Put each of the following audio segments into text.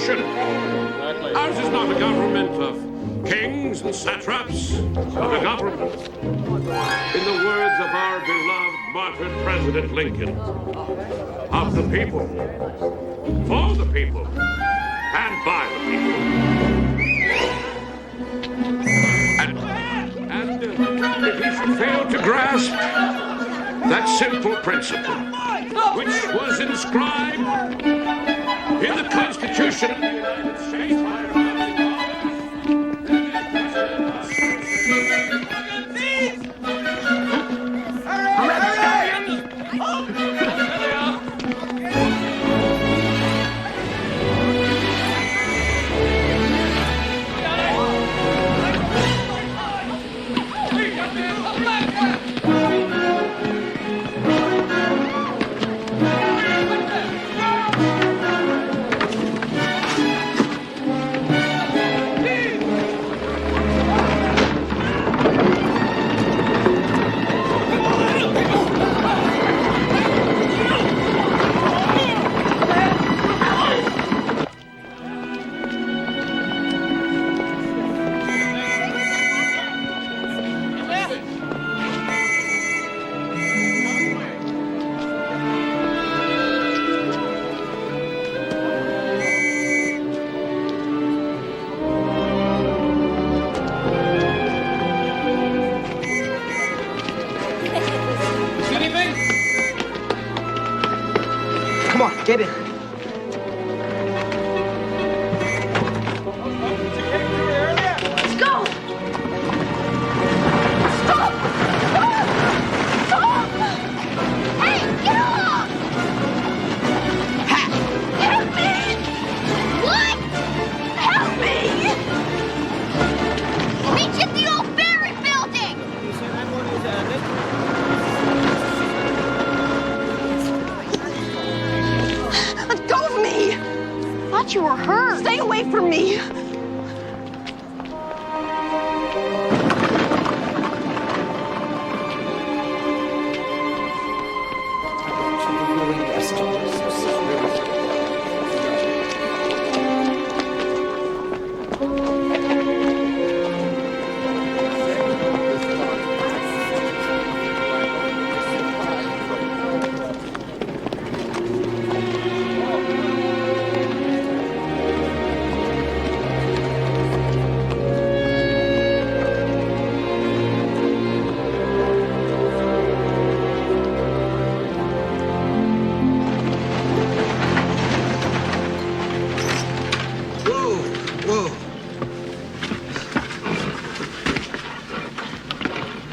Constitution. Ours is not a government of kings and satraps, but a government, in the words of our beloved martyred President Lincoln, of the people, for the people, and by the people. And if he should fail to grasp that simple principle, which was inscribed in the Constitution of the United States by our Come on, get in. Let's go! Stop! Stop! Stop! Hey, get off! Help me! What? Help me! Reach at the old Barrett building! Let go of me! I thought you were hurt. Stay away from me!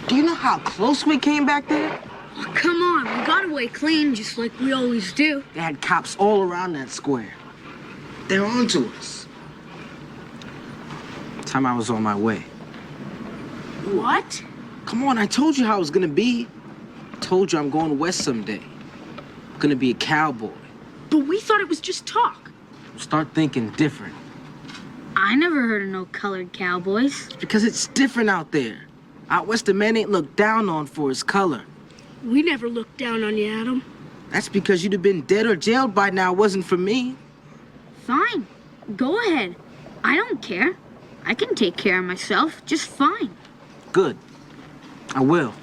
Do you know how close we came back there? Oh, come on, we got away clean just like we always do. They had cops all around that square. They're on to us. Time I was on my way. What? Come on, I told you how it was gonna be. I told you I'm going west someday. I'm gonna be a cowboy. But we thought it was just talk. Start thinking different. I never heard of no colored cowboys. Because it's different out there. Out west, a man ain't looked down on for his color. We never looked down on you, Adam. That's because you'd have been dead or jailed by now, wasn't for me. Fine. Go ahead. I don't care. I can take care of myself just fine. Good. I will.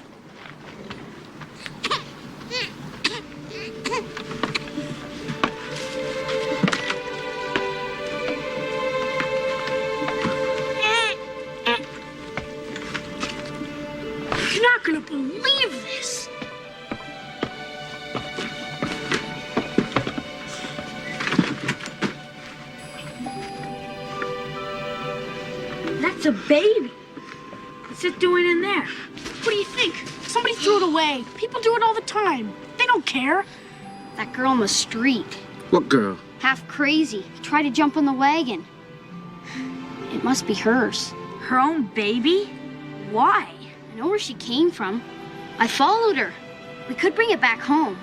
You're not gonna believe this. That's a baby. What's it doing in there? What do you think? Somebody threw it away. People do it all the time. They don't care. That girl in the street, What girl? half crazy, tried to jump on the wagon. It must be hers. Her own baby? Why? I know where she came from. I followed her. We could bring it back home.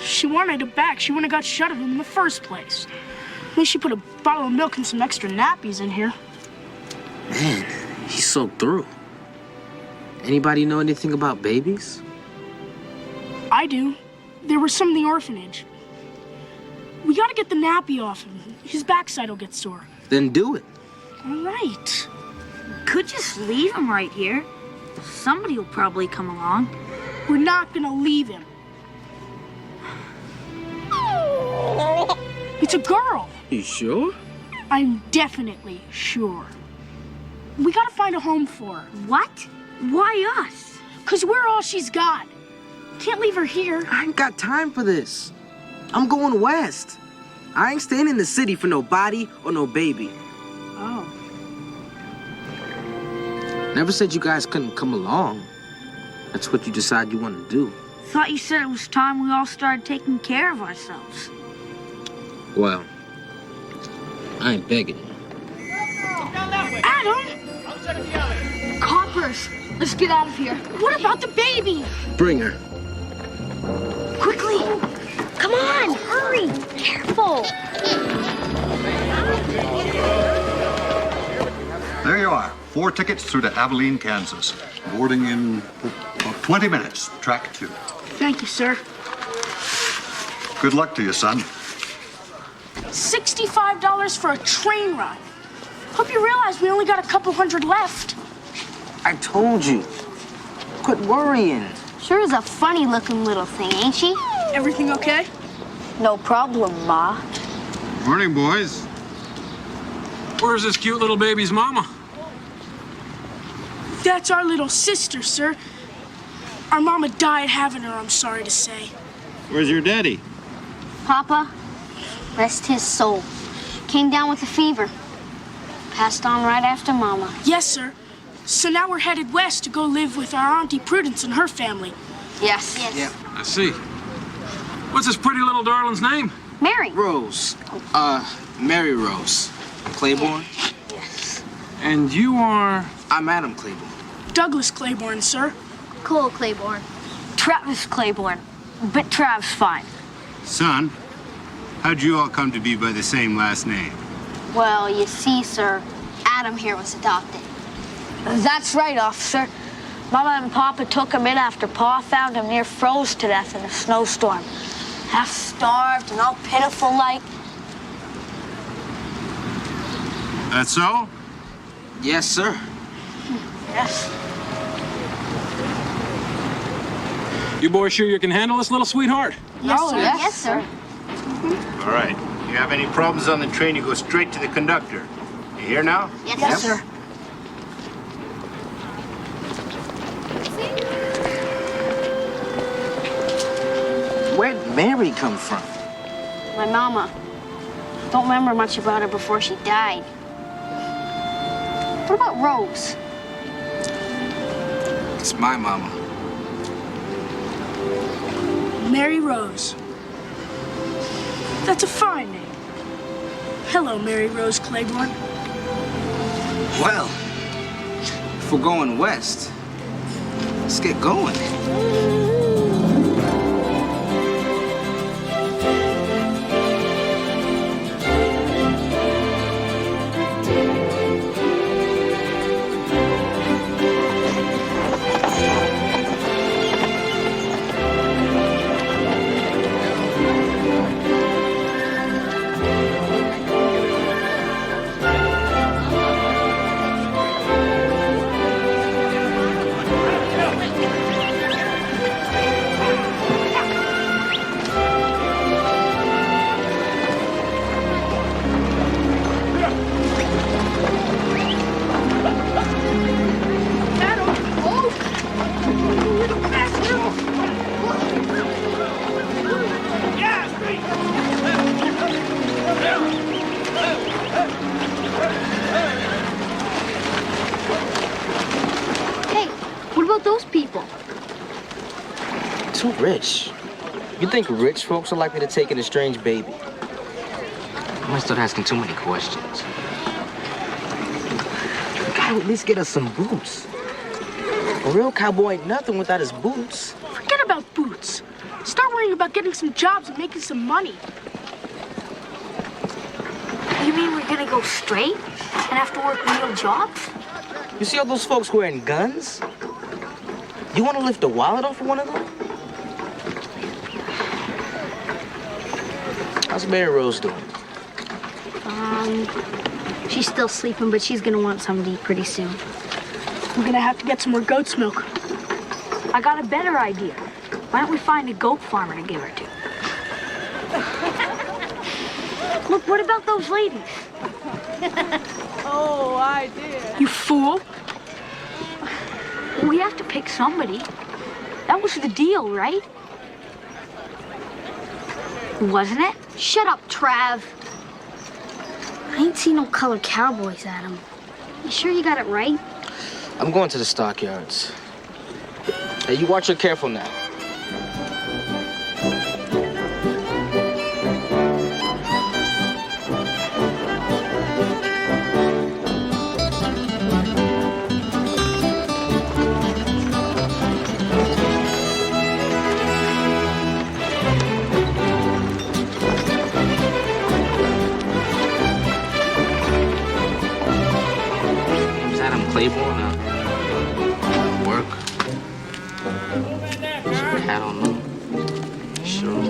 She wanted it back. She wouldn't have got shut of him in the first place. At least she put a bottle of milk and some extra nappies in here. Man, he's so through. Anybody know anything about babies? I do. There were some in the orphanage. We gotta get the nappy off him. His backside will get sore. Then do it. All right. Could just leave him right here. Somebody will probably come along. We're not gonna leave him. It's a girl. You sure? I'm definitely sure. We gotta find a home for her. What? Why us? 'Cause we're all she's got. Can't leave her here. I ain't got time for this. I'm going west. I ain't staying in the city for no body or no baby. Oh. Never said you guys couldn't come along. That's what you decide you want to do. Thought you said it was time we all started taking care of ourselves. Well, I ain't begging you. Adam! Coppers, let's get out of here. What about the baby? Bring her. Quickly. Come on, hurry. Careful. There you are. 4 tickets through to Abilene, Kansas. Boarding in about 20 minutes. Track 2. Thank you, sir. Good luck to you, son. $65 for a train ride. Hope you realize we only got a couple hundred left. I told you. Quit worrying. Sure is a funny looking little thing, ain't she? Everything okay? No problem, Ma. Morning, boys. Where's this cute little baby's mama? That's our little sister, sir. Our mama died having her, I'm sorry to say. Where's your daddy? Papa, rest his soul. Came down with a fever. Passed on right after Mama. Yes, sir. So now we're headed west to go live with our Auntie Prudence and her family. Yes. Yeah. I see. What's this pretty little darling's name? Mary. Rose. Mary Rose. Claiborne? Yes. And you are... I'm Adam Claiborne. Douglas Claiborne, sir. Cole Claiborne. Travis Claiborne. But Trav's fine. Son, how'd you all come to be by the same last name? Well, you see, sir, Adam here was adopted. That's right, officer. Mama and Papa took him in after Pa found him near froze to death in a snowstorm. Half starved and all pitiful like. That's so? Yes, sir. Yes. You boys sure you can handle this little sweetheart? Yes, Oh, sir. yes, Yes, sir. All right. You have any problems on the train, you go straight to the conductor. You hear now? Yes, sir. Where'd Mary come from? My mama. Don't remember much about her before she died. What about Rose? It's my mama. Mary Rose. That's a fine name. Hello, Mary Rose Claiborne. Well, if we're going west, let's get going. Hey, what about those people? Too rich. You think rich folks are likely to take in a strange baby? I might start asking too many questions. You gotta at least get us some boots. A real cowboy ain't nothing without his boots. Forget about boots. Start worrying about getting some jobs and making some money. You mean we're gonna go straight and have to work real jobs? You see all those folks wearing guns? You want to lift a wallet off of one of them? How's How's Mary Rose doing? She's still sleeping, but she's gonna want something to eat pretty soon. We're gonna have to get some more goat's milk. I got a better idea. Why don't we find a goat farmer to give her to? Look, what about those ladies? Oh, I did. You fool. We have to pick somebody. That was the deal, right? Wasn't it? Shut up, Trav. I ain't seen no colored cowboys at him. You sure you got it right? I'm going to the stockyards. Hey, you watch her careful now. Was Adam Claiborne work? I don't know. Sure.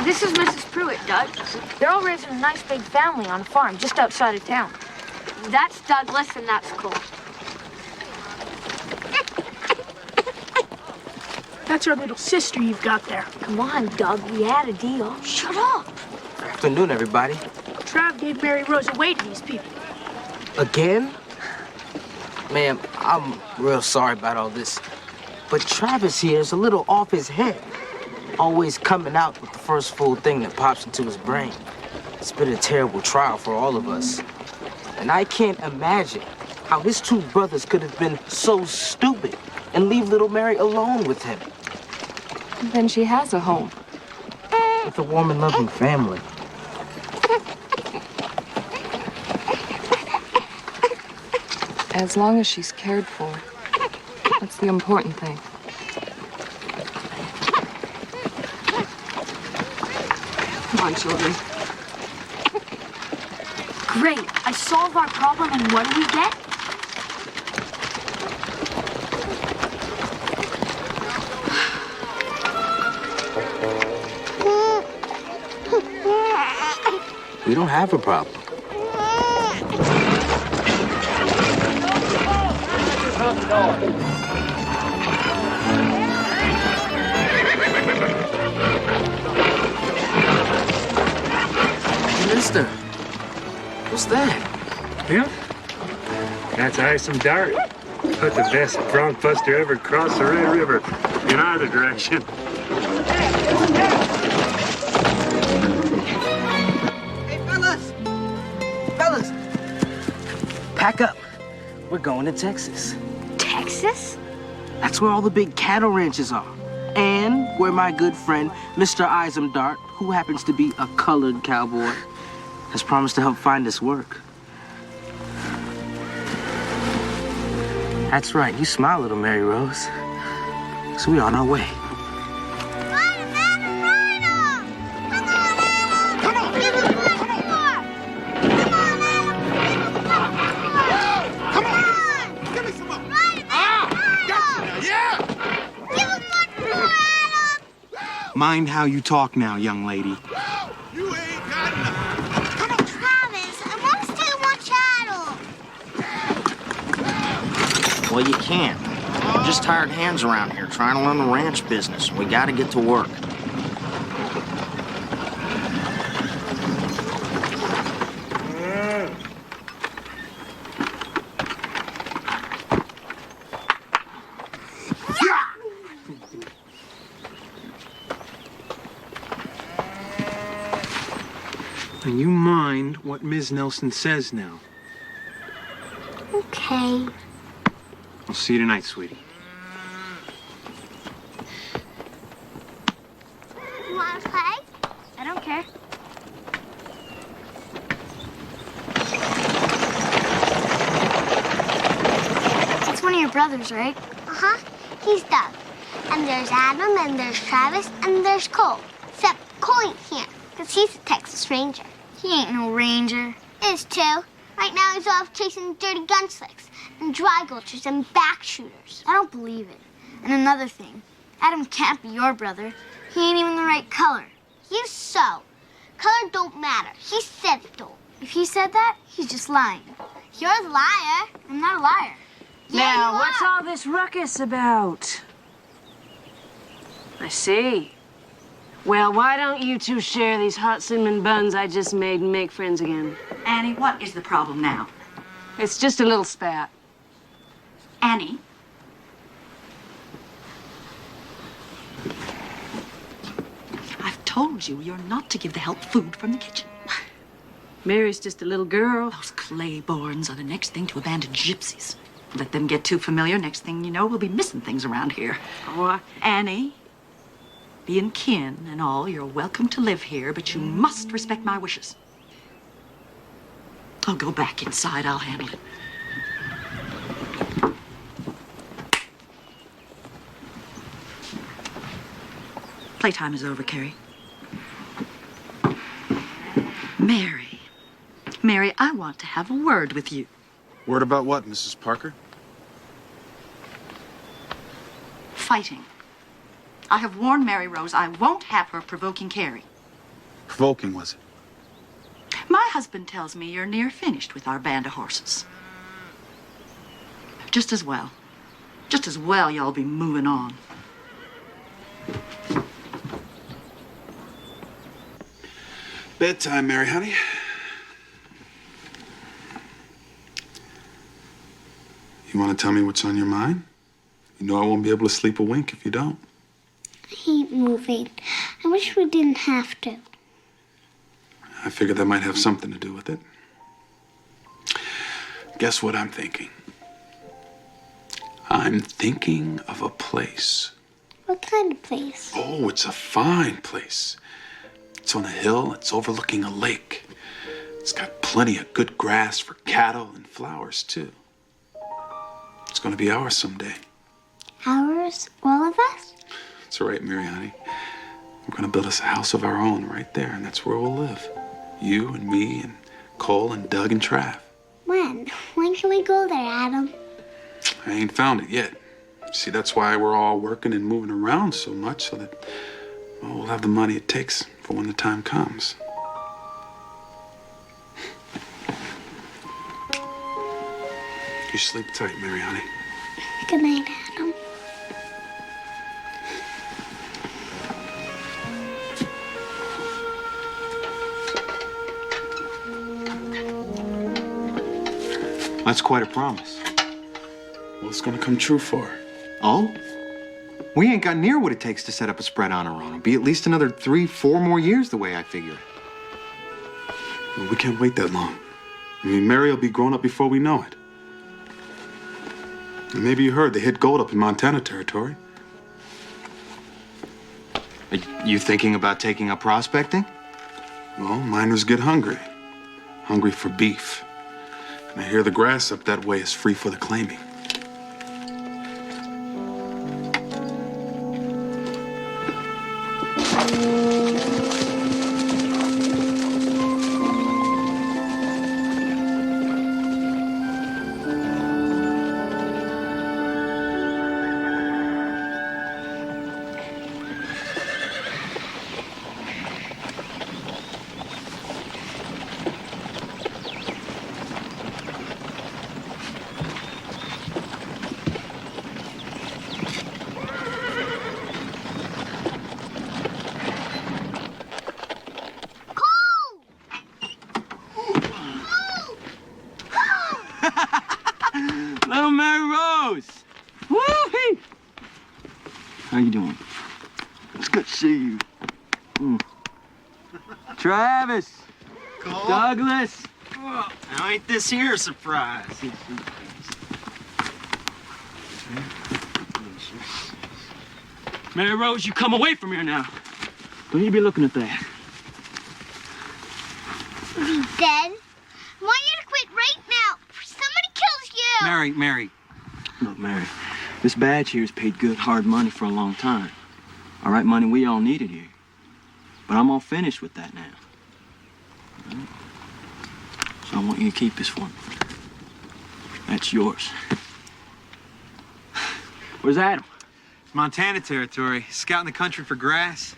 This is Mrs. Pruitt, Doug. They're all raising a nice big family on a farm just outside of town. That's Douglas, and that's Cole. That's our little sister you've got there. Come on, Doug, we had a deal. Shut up. Afternoon, everybody. Trav gave Mary Rose away to these people. Again? Ma'am, I'm real sorry about all this. But Travis here is a little off his head. Always coming out with the first fool thing that pops into his brain. It's been a terrible trial for all of us. And I can't imagine how his two brothers could have been so stupid and leave little Mary alone with him. Then she has a home. With a warm and loving family. As long as she's cared for. That's the important thing. Come on, children. Great. I solve our problem, and what do we get? We don't have a problem. Mister, what's that? Yeah? That's Isom Dart. Put the best bronc buster ever crossed the Red River in either direction. Hey, fellas! Fellas! Pack up. We're going to Texas. Texas? That's where all the big cattle ranches are. And where my good friend, Mr. Isom Dart, who happens to be a colored cowboy, has promised to help find us work. That's right. You smile, little Mary Rose. So we on our way. Mind how you talk now, young lady. You ain't got nothing. Come on. Travis, I want to steal my cattle. Well, you can't. We're just hired hands around here trying to learn the ranch business. We gotta get to work. And you mind what Ms. Nelson says now. Okay. I'll see you tonight, sweetie. You want to play? I don't care. your brothers, right? Uh-huh. He's Doug. And there's Adam, and there's Travis, and there's Cole. Except Cole ain't here, because he's a Texas Ranger. He ain't no ranger. Is too. Right now he's off chasing dirty gun slicks and dry gulchers and back shooters. I don't believe it. And another thing, Adam can't be your brother. He ain't even the right color. You so. Color don't matter. He said it don't. If he said that, he's just lying. You're the liar. I'm not a liar. Now, what's all this ruckus about? I see. Well, why don't you two share these hot cinnamon buns I just made and make friends again? Annie, what is the problem now? It's just a little spat. Annie? I've told you you're not to give the help food from the kitchen. Mary's just a little girl. Those Clayborns are the next thing to abandoned gypsies. Let them get too familiar, next thing you know, we'll be missing things around here. Oh, Annie, being kin and all, you're welcome to live here, but you must respect my wishes. I'll go back inside. I'll handle it. Playtime is over, Carrie. Mary, I want to have a word with you. Word about what, Mrs. Parker? Fighting. I have warned Mary Rose I won't have her provoking Carrie. Provoking, was it? My husband tells me you're near finished with our band of horses. Just as well y'all be moving on. Bedtime, Mary, honey. You want to tell me what's on your mind? You know I won't be able to sleep a wink if you don't. I hate moving. I wish we didn't have to. I figured that might have something to do with it. Guess what I'm thinking? I'm thinking of a place. What kind of place? Oh, it's a fine place. It's on a hill. It's overlooking a lake. It's got plenty of good grass for cattle and flowers, too. It's going to be ours someday. Ours? All of us? That's all right, Mary, honey. We're going to build us a house of our own right there, and that's where we'll live. You and me and Cole and Doug and Trav. When? When can we go there, Adam? I ain't found it yet. See, that's why we're all working and moving around so much, so that we'll have the money it takes for when the time comes. You sleep tight, Mary, honey. Good night, Adam. That's quite a promise. Well, it's gonna come true for her. Oh? We ain't got near what it takes to set up a spread on her own. It'll be at least another 3-4 more years the way I figure it. Well, we can't wait that long. I mean, Mary will be grown up before we know it. And maybe you heard they hit gold up in Montana territory. Are you thinking about taking up prospecting? Well, miners get hungry. Hungry for beef. And I hear the grass up that way is free for the claiming. Little Mary Rose! Woo-hee! How you doing? It's good to see you. Travis! Cole? Douglas! Now ain't this here a surprise? Mary Rose, you come away from here now. Don't you be looking at that. Is he dead? I want you to quit right now. Somebody kills you. Mary, Look, Mary, this badge here has paid good, hard money for a long time. All right, money we all needed here. But I'm all finished with that now. All right? So I want you to keep this for me. That's yours. Where's Adam? Montana territory. Scouting the country for grass.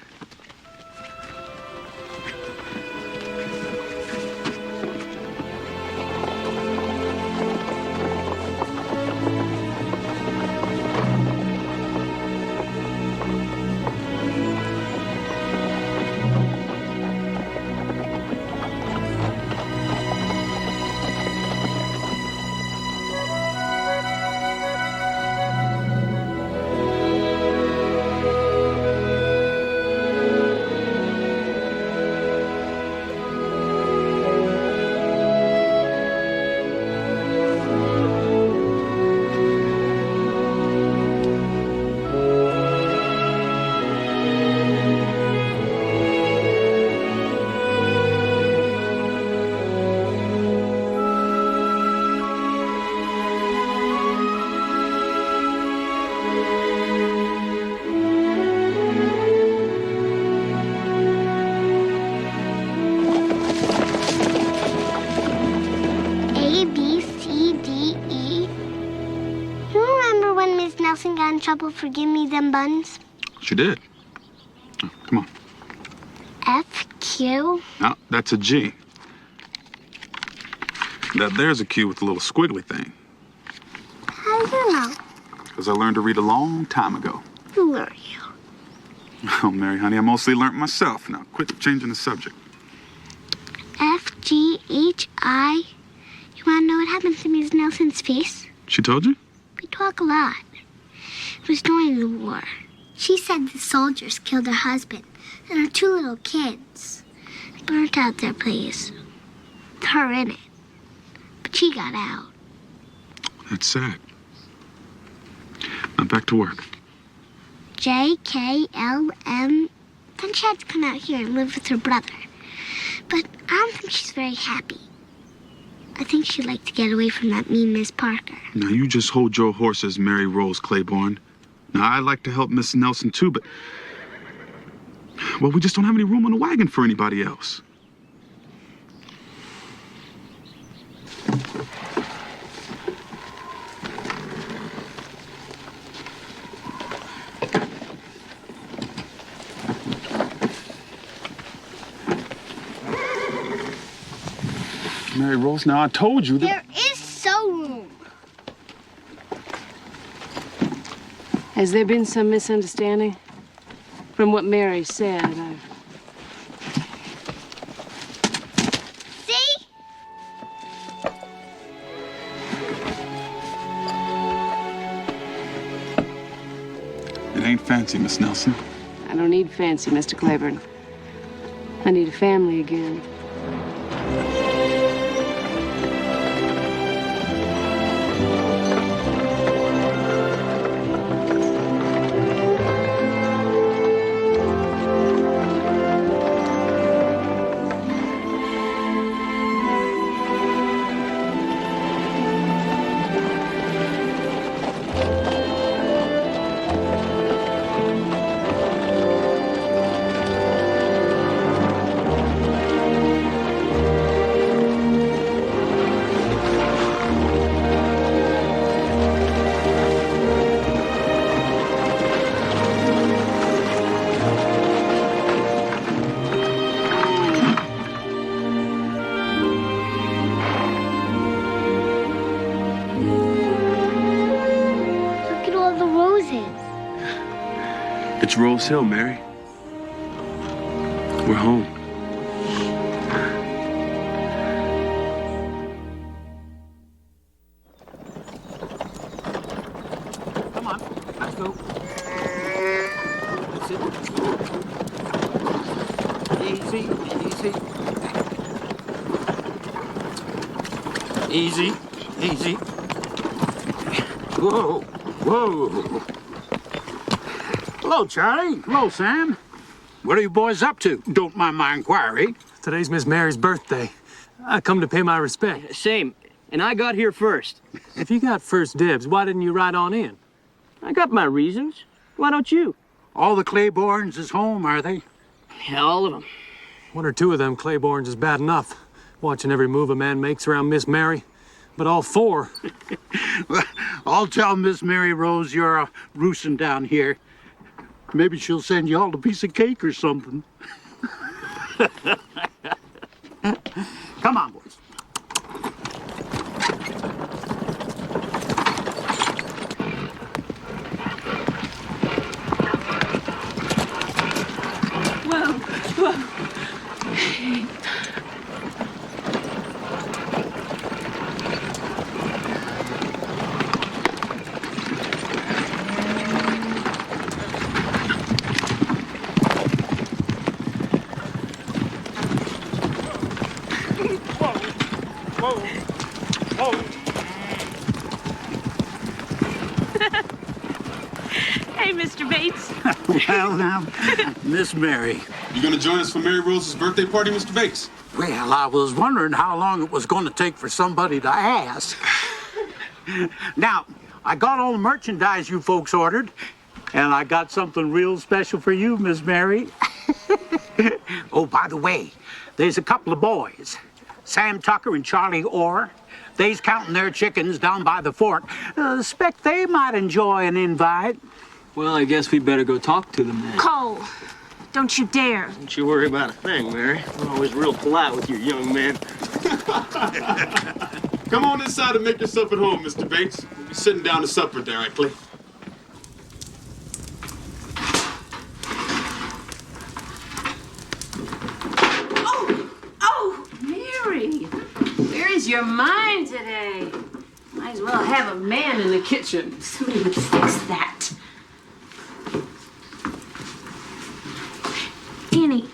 Got in trouble for giving me them buns? She did. Oh, come on. F-Q? No, that's a G. There's a Q with a little squiggly thing. How do you know? Because I learned to read a long time ago. Who are you? Oh, Mary, honey, I mostly learned myself. Now, quit changing the subject. F-G-H-I. You want to know what happened to Miss Nelson's face? She told you? We talk a lot. It was during the war. She said the soldiers killed her husband and her 2 little kids. Burnt out their place. With her in it. But she got out. That's sad. Now back to work. J-K-L-M. Then she had to come out here and live with her brother. But I don't think she's very happy. I think she'd like to get away from that mean Miss Parker. Now, you just hold your horses, Mary Rose Claiborne. Now, I'd like to help Miss Nelson, too, but... well, we just don't have any room on the wagon for anybody else. Mary Rose, now I told you that... There is so room. Has there been some misunderstanding? From what Mary said, See? It ain't fancy, Miss Nelson. I don't need fancy, Mr. Claiborne. I need a family again. It's Rose Hill, Mary. We're home. Come on, let's go. That's it. Easy, easy. Easy, easy. Whoa, whoa. Hello, Charlie. Hello, Sam. What are you boys up to? Don't mind my inquiry. Today's Miss Mary's birthday. I come to pay my respect. Same. and I got here first. If you got first dibs, why didn't you ride on in? I got my reasons. Why don't you? All the Claibornes is home, are they? Yeah, all of them. One or two of them Claibornes is bad enough, watching every move a man makes around Miss Mary. But all four... Well, I'll tell Miss Mary Rose you're roosting down here. Maybe she'll send you all a piece of cake or something. Come on, boys. Hey, Mr. Bates. Well, now, Miss Mary. You gonna join us for Mary Rose's birthday party, Mr. Bates? Well, I was wondering how long it was going to take for somebody to ask. Now, I got all the merchandise you folks ordered, and I got something real special for you, Miss Mary. Oh, by the way, there's a couple of boys, Sam Tucker and Charlie Orr. They's counting their chickens down by the fort. Expect they might enjoy an invite. Well, I guess we better go talk to them then. Cole, don't you dare. Don't you worry about a thing, Mary. You're always real polite with your young men. Come on inside and make yourself at home, Mr. Bates. We'll be sitting down to supper directly. Oh, Mary. Where is your mind today? Might as well have a man in the kitchen. Somebody would fix that. Annie,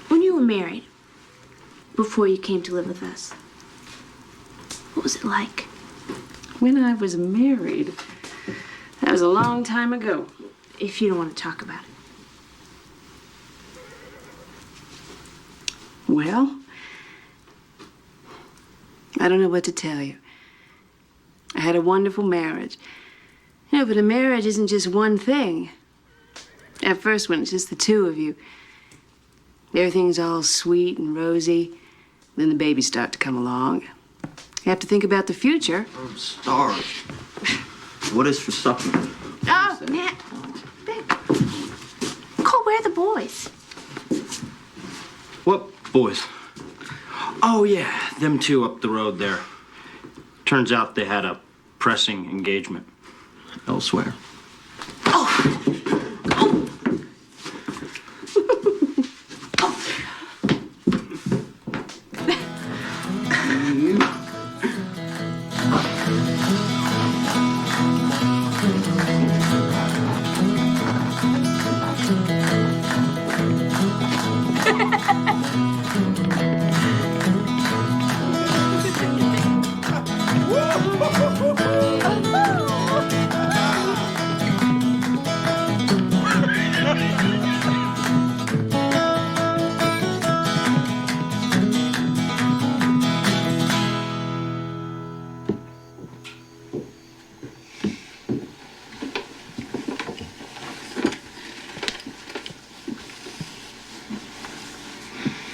when you were married, before you came to live with us, what was it like? When I was married? That was a long time ago, if you don't want to talk about it. Well, I don't know what to tell you. I had a wonderful marriage. You know, but a marriage isn't just one thing. At first, when it's just the two of you, everything's all sweet and rosy. Then the babies start to come along. You have to think about the future. I'm starved. What is for supper? Oh, Nat. Cole, where are the boys? What boys? Oh, yeah, them two up the road there. Turns out they had a pressing engagement elsewhere.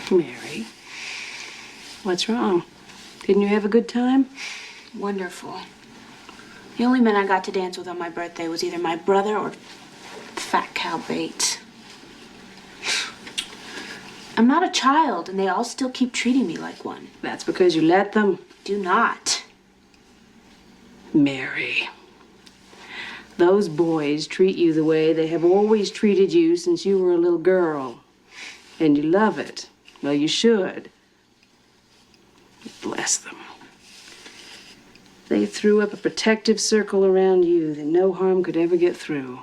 Mary, what's wrong? Didn't you have a good time? Wonderful. The only men I got to dance with on my birthday was either my brother or Fat Cal Bates. I'm not a child, and they all still keep treating me like one. That's because you let them. Do not. Mary, those boys treat you the way they have always treated you since you were a little girl. And you love it. Well, you should. Bless them. They threw up a protective circle around you that no harm could ever get through.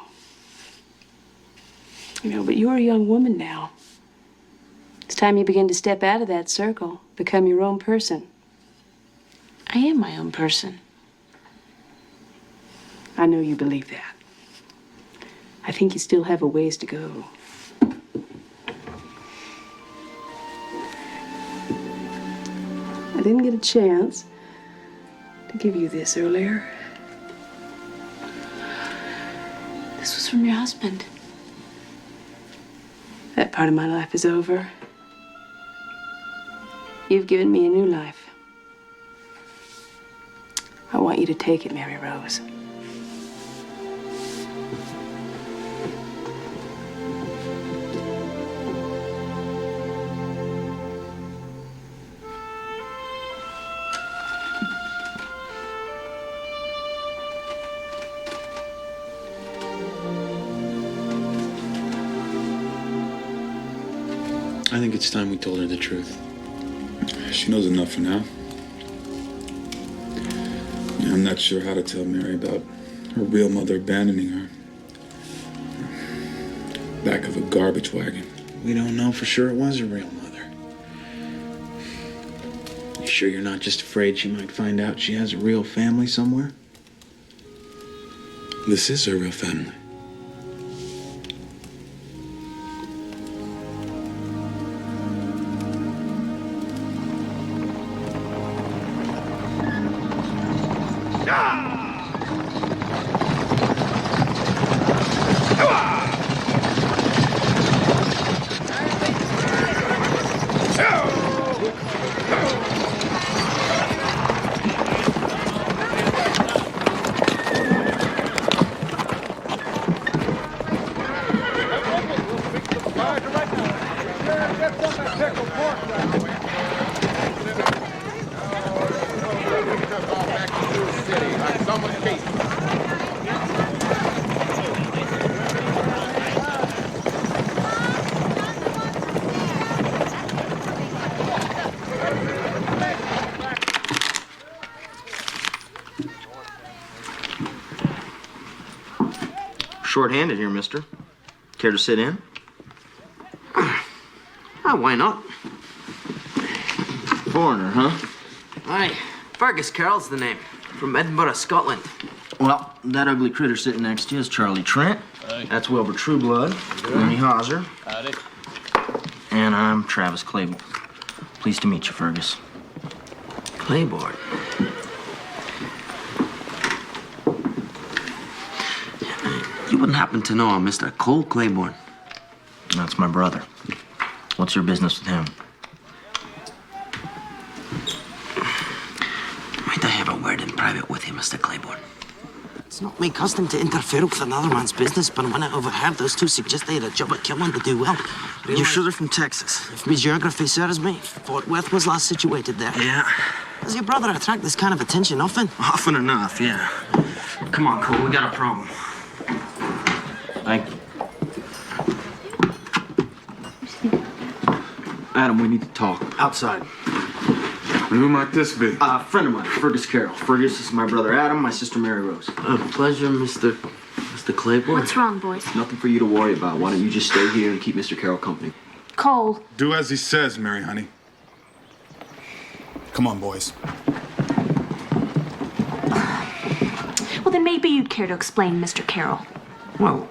You know, but you're a young woman now. It's time you begin to step out of that circle, become your own person. I am my own person. I know you believe that. I think you still have a ways to go. didn't get a chance to give you this earlier. This was from your husband. That part of my life is over. You've given me a new life. I want you to take it, Mary Rose. I think it's time we told her the truth. She knows enough for now. Yeah, I'm not sure how to tell Mary about her real mother abandoning her. Back of a garbage wagon. We don't know for sure it was her real mother. You sure you're not just afraid she might find out she has a real family somewhere? This is her real family. Short-handed here, mister. Care to sit in? Why not? Foreigner, huh? Aye, Fergus Carroll's the name. From Edinburgh, Scotland. Well, that ugly critter sitting next to you is Charlie Trent. Aye. That's Wilbur Trueblood. Ernie Hauser. Howdy. And I'm Travis Claiborne. Pleased to meet you, Fergus. Claiborne? You wouldn't happen to know a Mr. Cole Claiborne? That's my brother. What's your business with him? Might I have a word in private with you, Mr. Claiborne? It's not my custom to interfere with another man's business, but when I overheard those two suggest they had a job at killing to do well. You're sure they're from Texas? If my geography serves me, Fort Worth was last situated there. Yeah. Does your brother attract this kind of attention often? Often enough, yeah. Come on, Cole, we got a problem. Thank you. Adam, we need to talk. Outside. And who might this be? A friend of mine, Fergus Carroll. Fergus is my brother Adam, my sister Mary Rose. Pleasure, Mr. Claiborne. What's wrong, boys? Nothing for you to worry about. Why don't you just stay here and keep Mr. Carroll company? Cole. Do as he says, Mary, honey. Come on, boys. Well, then maybe you'd care to explain, Mr. Carroll. Well,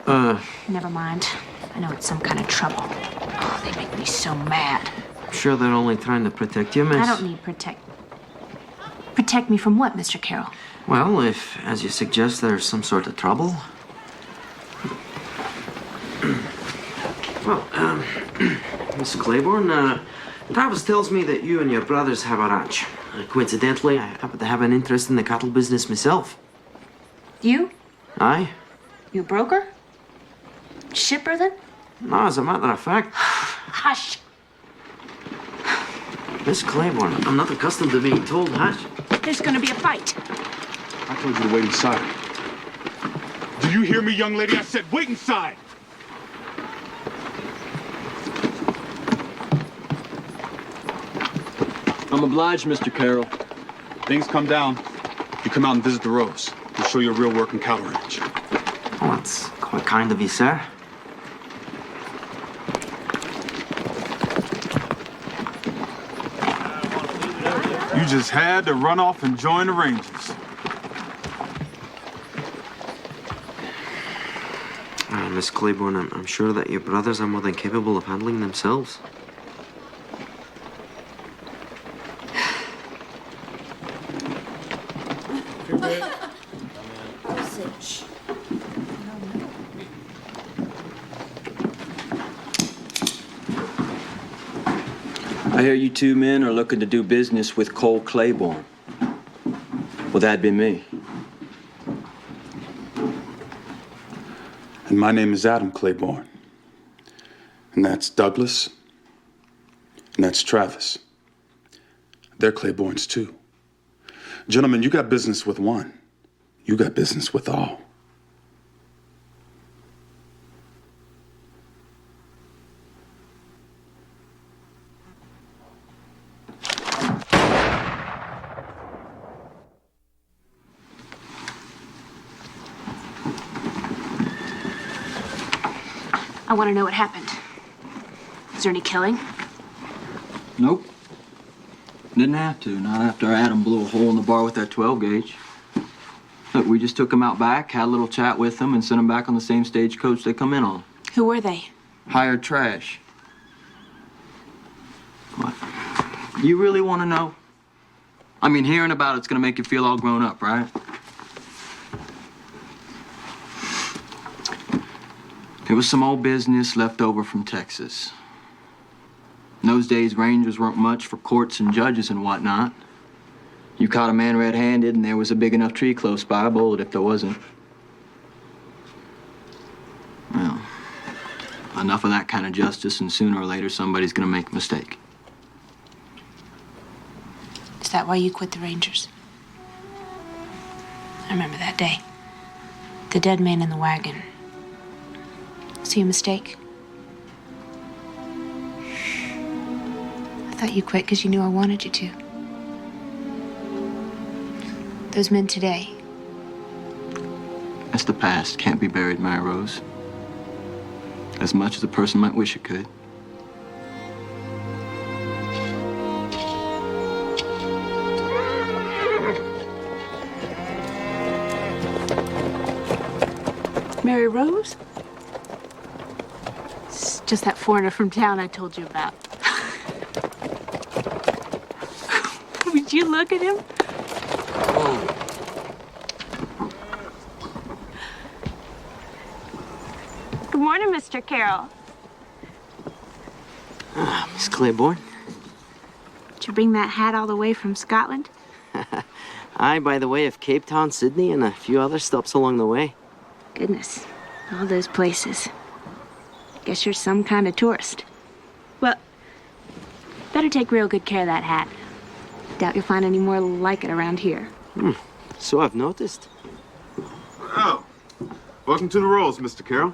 Never mind. I know it's some kind of trouble. Oh, they make me so mad. sure they're only trying to protect you, miss? I don't need protect. Protect me from what, Mr. Carroll? Well, if, as you suggest, there's some sort of trouble. Well, Mr. Claiborne, Travis tells me that you and your brothers have a ranch. Coincidentally, I happen to have an interest in the cattle business myself. You? Aye? You a broker? Shipper, then? No, as a matter of fact. Hush. Miss Claiborne, I'm not accustomed to being told hush. There's gonna be a fight. I told you to wait inside. Do you hear me, young lady? I said wait inside! I'm obliged, Mr. Carroll. Things come down. You come out and visit the Rose. We'll show you a real working cattle ranch. Oh, that's quite kind of you, sir. You just had to run off and join the Rangers. Miss Claiborne, I'm sure that your brothers are more than capable of handling themselves. message. I hear you two men are looking to do business with Cole Claiborne. Well, that'd be me. And my name is Adam Claiborne. And that's Douglas. And that's Travis. They're Claibornes too. Gentlemen, you got business with one. You got business with all. I want to know what happened. Was there any killing? Nope. Didn't have to, not after Adam blew a hole in the bar with that 12 gauge. Look, we just took him out back, had a little chat with them, and sent them back on the same stagecoach they come in on. Who were they? Hired trash. What? You really want to know? I mean, hearing about it's gonna make you feel all grown up, right? It was some old business left over from Texas. In those days, rangers weren't much for courts and judges and whatnot. You caught a man red-handed and there was a big enough tree close by, a bullet if there wasn't. Well, enough of that kind of justice and sooner or later somebody's gonna make a mistake. Is that why you quit the Rangers? I remember that day. The dead man in the wagon. Was he a mistake? I thought you quit because you knew I wanted you to. Those men today. That's the past. Can't be buried, Mary Rose. As much as a person might wish it could. Mary Rose? It's just that foreigner from town I told you about. Would you look at him? Good morning, Mr. Carroll. Miss Claiborne? Did you bring that hat all the way from Scotland? Aye, by the way of Cape Town, Sydney, and a few other stops along the way. Goodness, all those places. Guess you're some kind of tourist. Well, better take real good care of that hat. Doubt you'll find any more like it around here. So I've noticed. Oh, welcome to the Rolls, Mr. Carroll.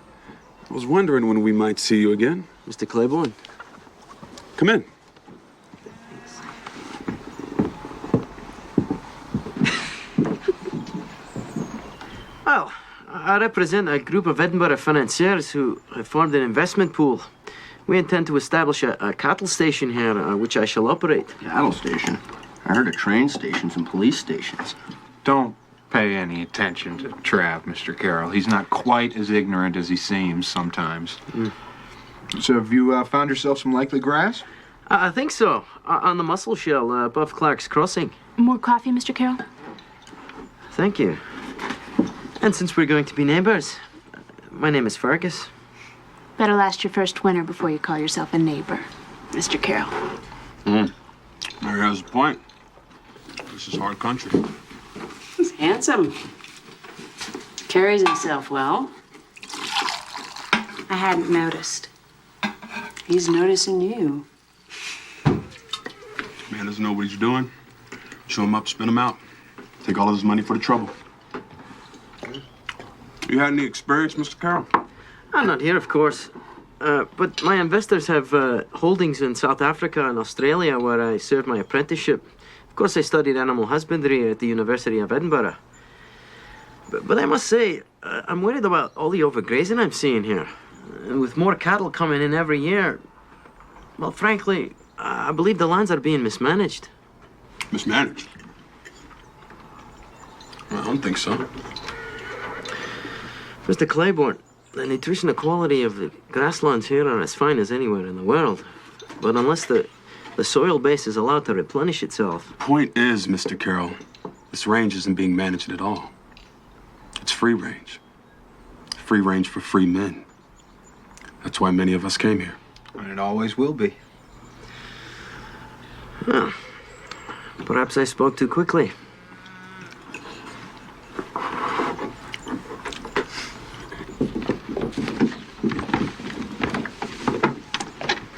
I was wondering when we might see you again. Mr. Claiborne. Come in. Well, I represent a group of Edinburgh financiers who have formed an investment pool. We intend to establish a cattle station here, which I shall operate. Cattle station? I heard of train stations and police stations. Don't pay any attention to Trav, Mr. Carroll. He's not quite as ignorant as he seems sometimes. So have you found yourself some likely grass? I think so. On the Muscle Shell above Clark's Crossing. More coffee, Mr. Carroll? Thank you. And since we're going to be neighbors, my name is Fergus. Better last your first winter before you call yourself a neighbor, Mr. Carroll. Mary has a point. This is hard country. He's handsome. Carries himself well. I hadn't noticed. He's noticing you. Man doesn't know what he's doing. Show him up, spin him out. Take all of his money for the trouble. You had any experience, Mr. Carroll? I'm not here, of course. But my investors have holdings in South Africa and Australia where I served my apprenticeship. Of course, I studied animal husbandry at the University of Edinburgh. But I must say, I'm worried about all the overgrazing I'm seeing here. And with more cattle coming in every year, well, frankly, I believe the lands are being mismanaged. Mismanaged? I don't think so. Mr. Claiborne, the nutritional quality of the grasslands here are as fine as anywhere in the world. But unless the soil base is allowed to replenish itself. Point is, Mr. Carroll, this range isn't being managed at all. It's free range. Free range for free men. That's why many of us came here. And it always will be. Huh. Perhaps I spoke too quickly.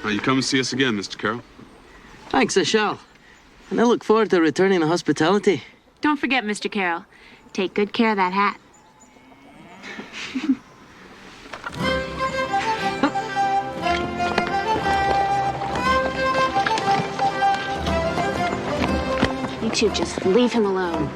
You come and see us again, Mr. Carroll. Thanks, I shall. And I look forward to returning the hospitality. Don't forget, Mr. Carroll. Take good care of that hat. You two just leave him alone.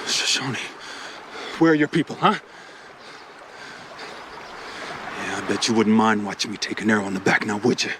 Shoshone, where are your people, huh? Yeah, I bet you wouldn't mind watching me take an arrow in the back now, would you?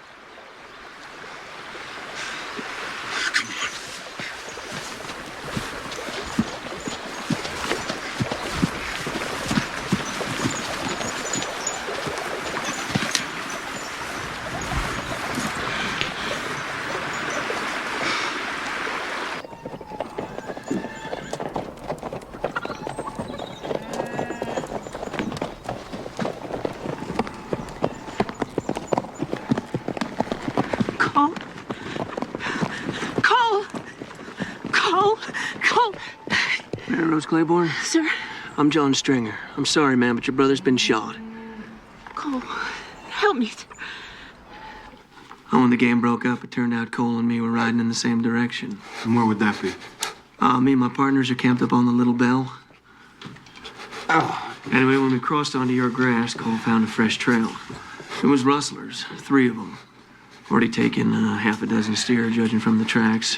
Mary Rose Claiborne? Sir? I'm John Stringer. I'm sorry, ma'am, but your brother's been shot. Cole, help me. Oh, when the game broke up, it turned out Cole and me were riding in the same direction. And where would that be? Me and my partners are camped up on the Little Bell. Oh. Anyway, when we crossed onto your grass, Cole found a fresh trail. It was rustlers, 3 of them. Already taken half a dozen steer, judging from the tracks.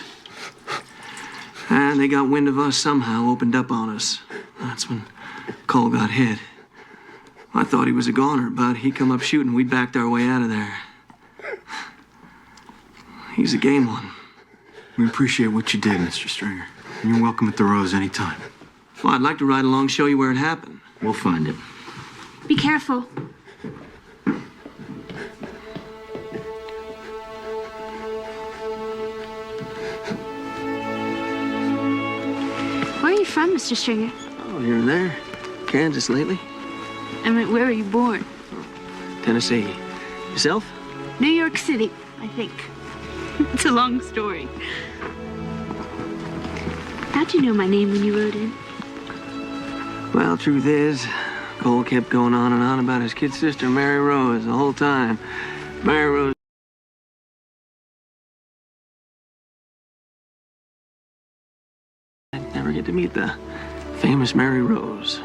And they got wind of us somehow, opened up on us. That's when Cole got hit. I thought he was a goner, but he come up shooting. We backed our way out of there. He's a game one. We appreciate what you did, Mr. Stringer. And you're welcome at the Rose anytime. Well, I'd like to ride along, show you where it happened. We'll find it. Be careful. Where are you from, Mr. Stringer? Oh, here and there. Kansas lately. I mean, where were you born? Tennessee. Yourself? New York City, I think. It's a long story. How'd you know my name when you rode in? Well, truth is, Cole kept going on and on about his kid sister, Mary Rose, the whole time. Mary Rose. I'd never get to meet the famous Mary Rose.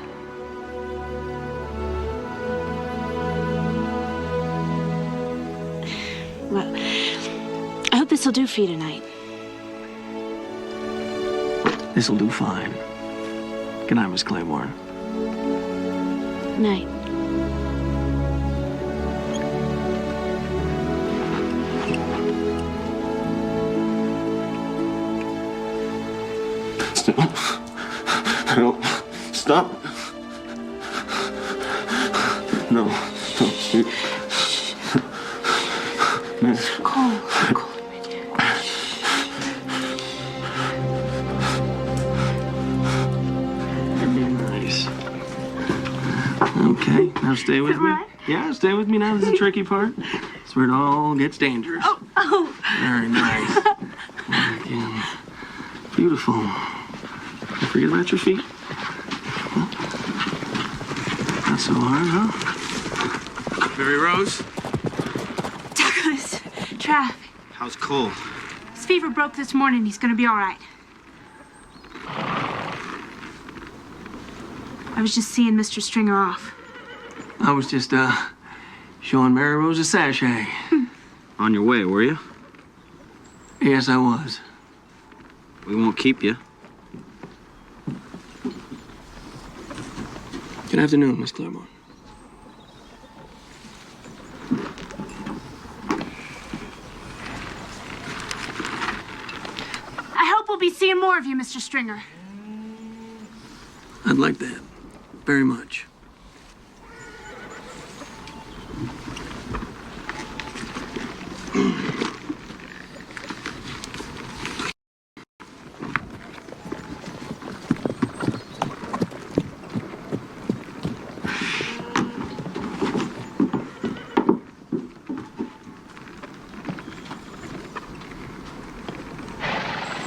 Well, I hope this'll do for you tonight. This'll do fine. Good night, Miss Claiborne. Night. Stop. No. Stop. No. No. Miss. Cole. Nice. Okay, now stay with me. Yeah, stay with me now. This is the tricky part. It's where it all gets dangerous. Oh. Very nice. Again. Beautiful. Don't forget about your feet. Not so hard, huh? Mary Rose? Douglas. Trav. How's Cole? His fever broke this morning. He's gonna be all right. I was just seeing Mr. Stringer off. I was just, showing Mary Rose a sachet. On your way, were you? Yes, I was. We won't keep you. Good afternoon, Miss Claiborne. I hope we'll be seeing more of you, Mr. Stringer. I'd like that. Very much.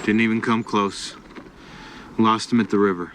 Didn't even come close. Lost him at the river.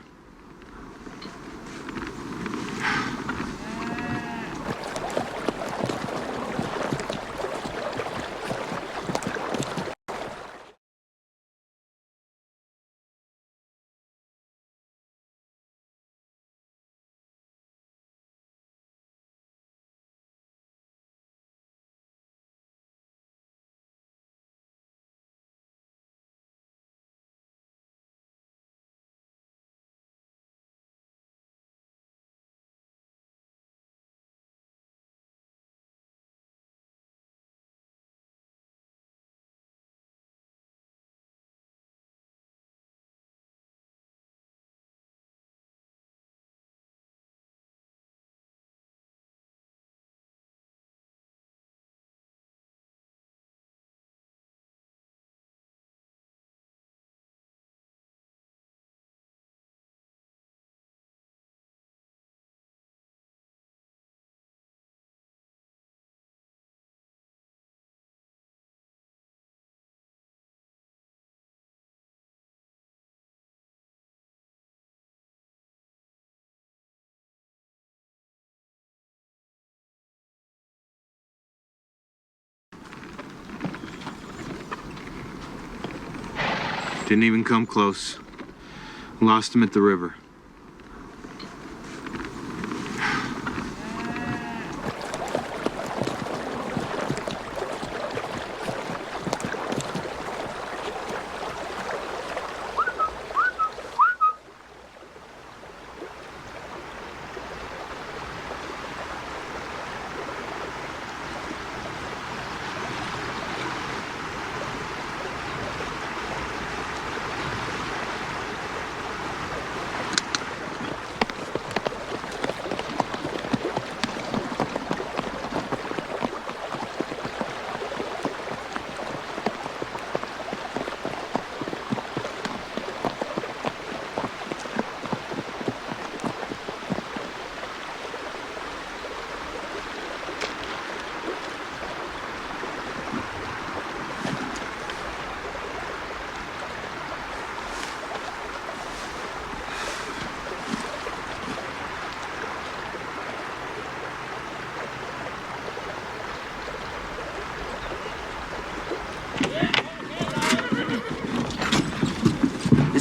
Didn't even come close. Lost him at the river.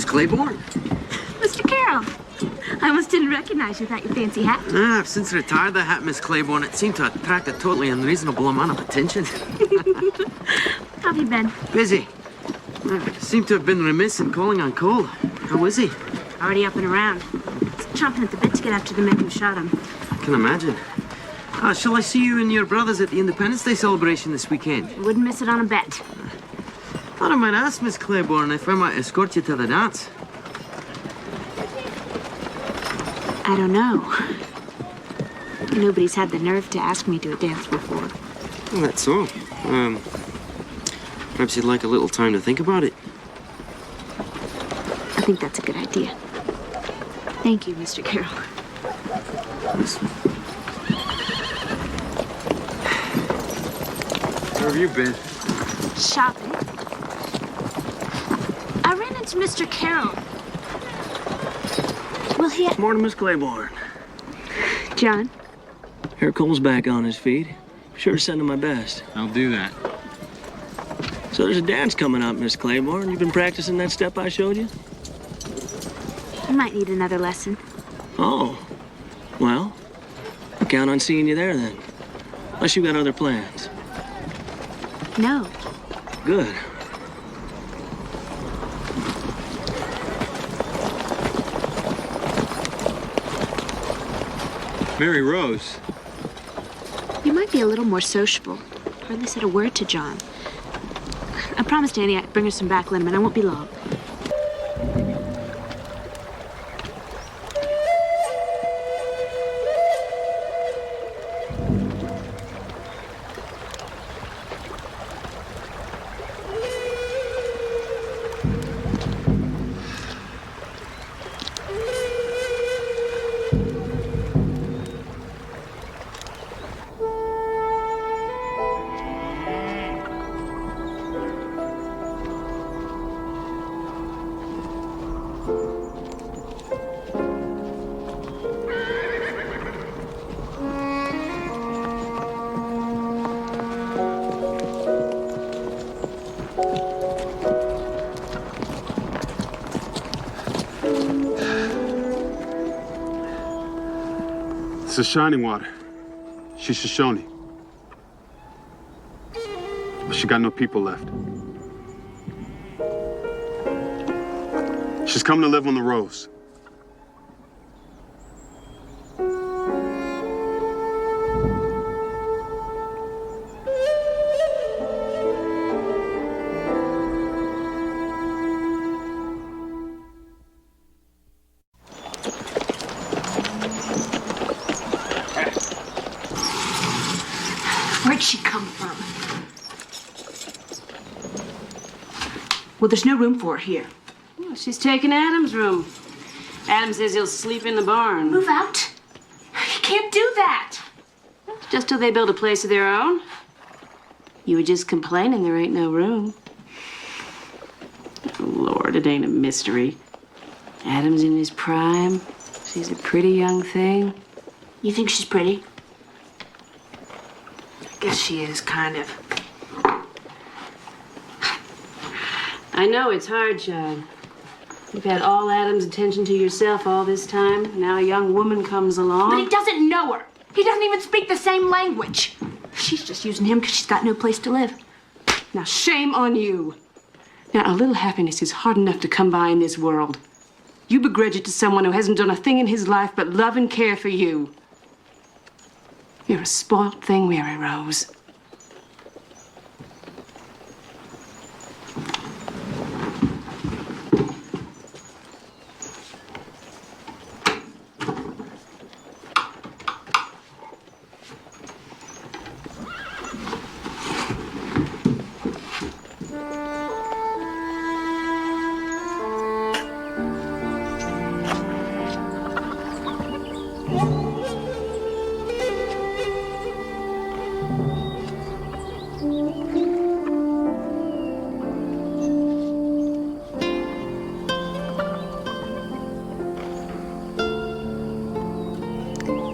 Claiborne? Mr. Carroll. I almost didn't recognize you without your fancy hat. I've since retired the hat, Miss Claiborne. It seemed to attract a totally unreasonable amount of attention. How have you been? Busy. I seem to have been remiss in calling on Cole. How is he? Already up and around. He's chomping at the bit to get after the men who shot him. I can imagine. Shall I see you and your brothers at the Independence Day celebration this weekend? Wouldn't miss it on a bet. Thought I might ask Miss Claiborne if I might escort you to the dance. I don't know. Nobody's had the nerve to ask me to a dance before. Well, that's all. Perhaps you'd like a little time to think about it. I think that's a good idea. Thank you, Mr. Carroll. Where have you been? Shopping. I ran into Mr. Carroll. Will he... Morning, Miss Claiborne. John? Here Cole's back on his feet. Sure to send him my best. I'll do that. So there's a dance coming up, Miss Claiborne. You've been practicing that step I showed you? I might need another lesson. Oh, well, I count on seeing you there then. Unless you got other plans. No. Good. Mary Rose. You might be a little more sociable. Hardly said a word to John. I promised Annie I'd bring her some back liniment. I won't be long. This is Shining Water. She's Shoshone. But she got no people left. She's come to live on the Rose. Where'd she come from? Well, there's no room for her here. Well, she's taking Adam's room. Adam says he'll sleep in the barn. Move out. You can't do that. Just till they build a place of their own. You were just complaining there ain't no room. Oh, Lord, it ain't a mystery. Adam's in his prime. She's a pretty young thing. You think she's pretty? I guess she is, kind of. I know it's hard, child. You've had all Adam's attention to yourself all this time. Now a young woman comes along. But he doesn't know her. He doesn't even speak the same language. She's just using him because she's got no place to live. Now, shame on you. Now, a little happiness is hard enough to come by in this world. You begrudge it to someone who hasn't done a thing in his life but love and care for you. You're a spoiled thing, Mary Rose.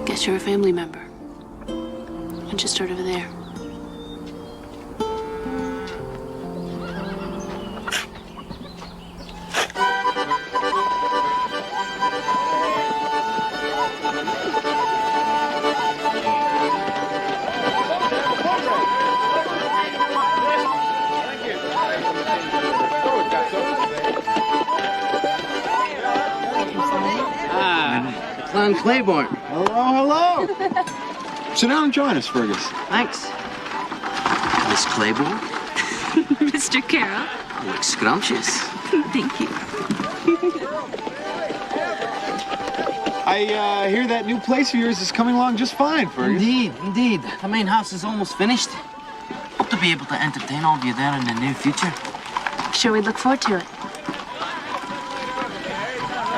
Guess you're a family member. Why don't you start over there? Clan Claiborne. Hello, hello. Sit down and join us, Fergus. Thanks. Miss Claiborne? Mr. Carroll. You look scrumptious. Thank you. I hear that new place of yours is coming along just fine, Fergus. Indeed. The main house is almost finished. Hope to be able to entertain all of you there in the near future. Sure, we look forward to it.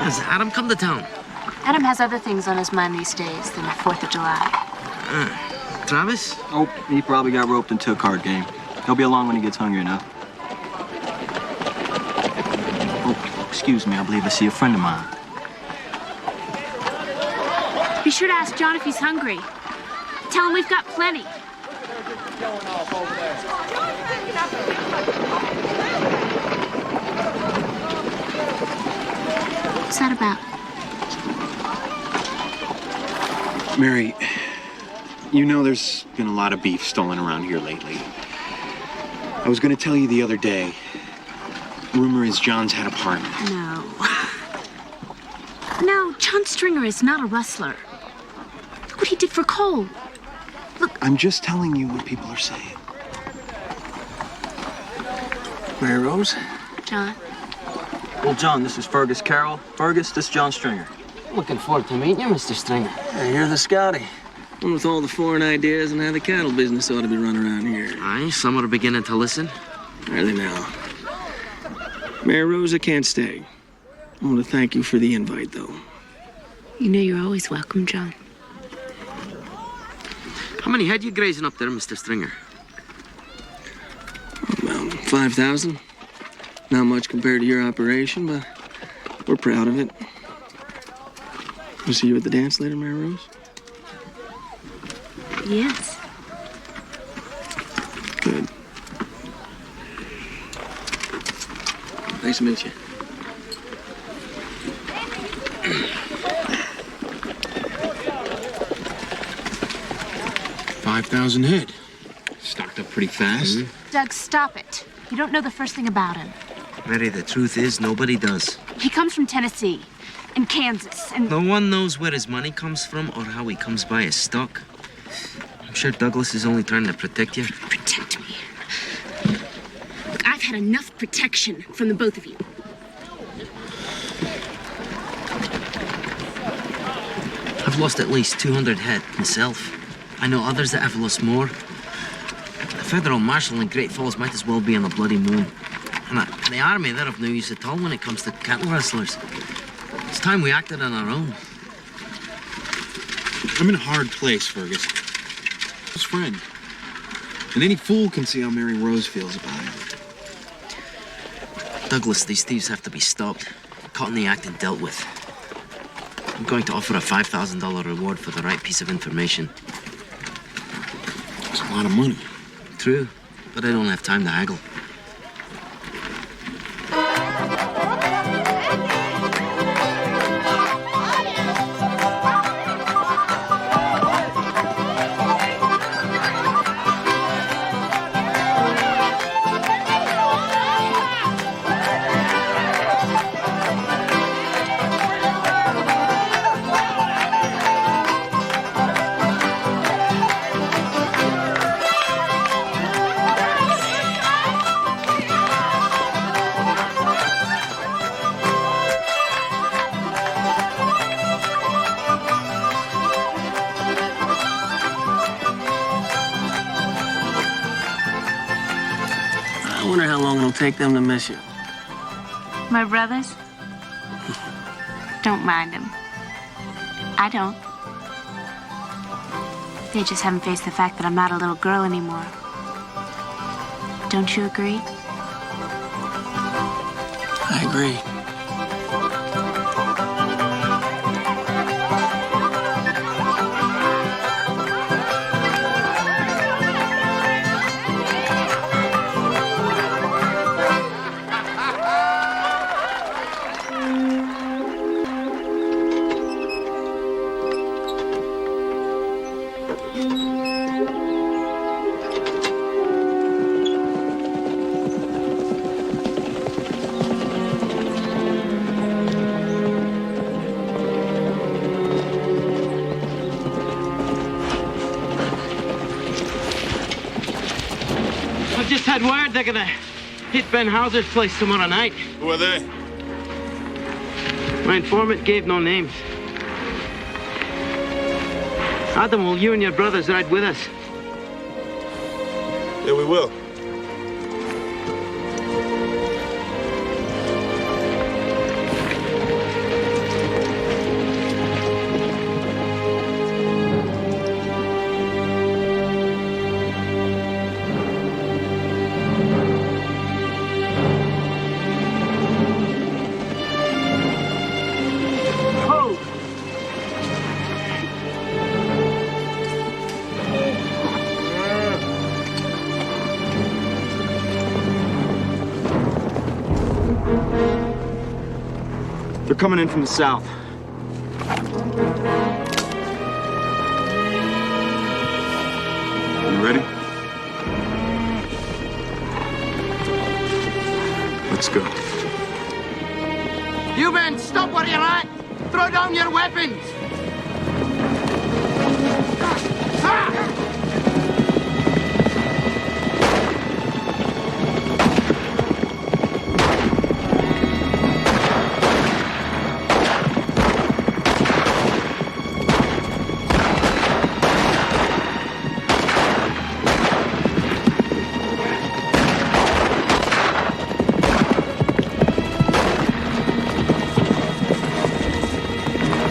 Has Adam come to town? Adam has other things on his mind these days than the 4th of July. Travis? Oh, he probably got roped into a card game. He'll be along when he gets hungry enough. Oh, excuse me, I believe I see a friend of mine. Be sure to ask John if he's hungry. Tell him we've got plenty. What's that about? Mary, you know there's been a lot of beef stolen around here lately. I was going to tell you the other day. Rumor is John's had a partner. No. No, John Stringer is not a rustler. Look what he did for Cole. I'm just telling you what people are saying. Mary Rose? John. Well, John, this is Fergus Carroll. Fergus, this is John Stringer. Looking forward to meeting you, Mr. Stringer. Hey, you're the Scotty. One with all the foreign ideas and how the cattle business ought to be run around here. Aye, some are beginning to listen. Are they now? Mary Rose, I can't stay. I want to thank you for the invite, though. You know you're always welcome, John. How many head you grazing up there, Mr. Stringer? About 5,000. Not much compared to your operation, but we're proud of it. We'll see you at the dance later, Mary Rose? Yes. Good. Nice to meet you. $5,000 head. Stocked up pretty fast. Doug, stop it. You don't know the first thing about him. Mary, the truth is, nobody does. He comes from Tennessee and Kansas and... No one knows where his money comes from or how he comes by his stock. I'm sure Douglas is only trying to protect you. Protect me. Look, I've had enough protection from the both of you. I've lost at least 200 head myself. I know others that have lost more. The federal marshal in Great Falls might as well be on a bloody moon. And the army, they're of no use at all when it comes to cattle rustlers. It's time we acted on our own. I'm in a hard place, Fergus. His friend. And any fool can see how Mary Rose feels about it. Douglas, these thieves have to be stopped, caught in the act and dealt with. I'm going to offer a $5,000 reward for the right piece of information. That's a lot of money. True, but I don't have time to haggle. I wonder how long it'll take them to miss you. My brothers? Don't mind them. I don't. They just haven't faced the fact that I'm not a little girl anymore. Don't you agree? I agree. I've just had word they're gonna hit Ben Hauser's place tomorrow night. Who are they? My informant gave no names. Adam, will you and your brothers ride with us? Yeah, we will. They're coming in from the south. Let's go. You men, stop where you're at! Throw down your weapons!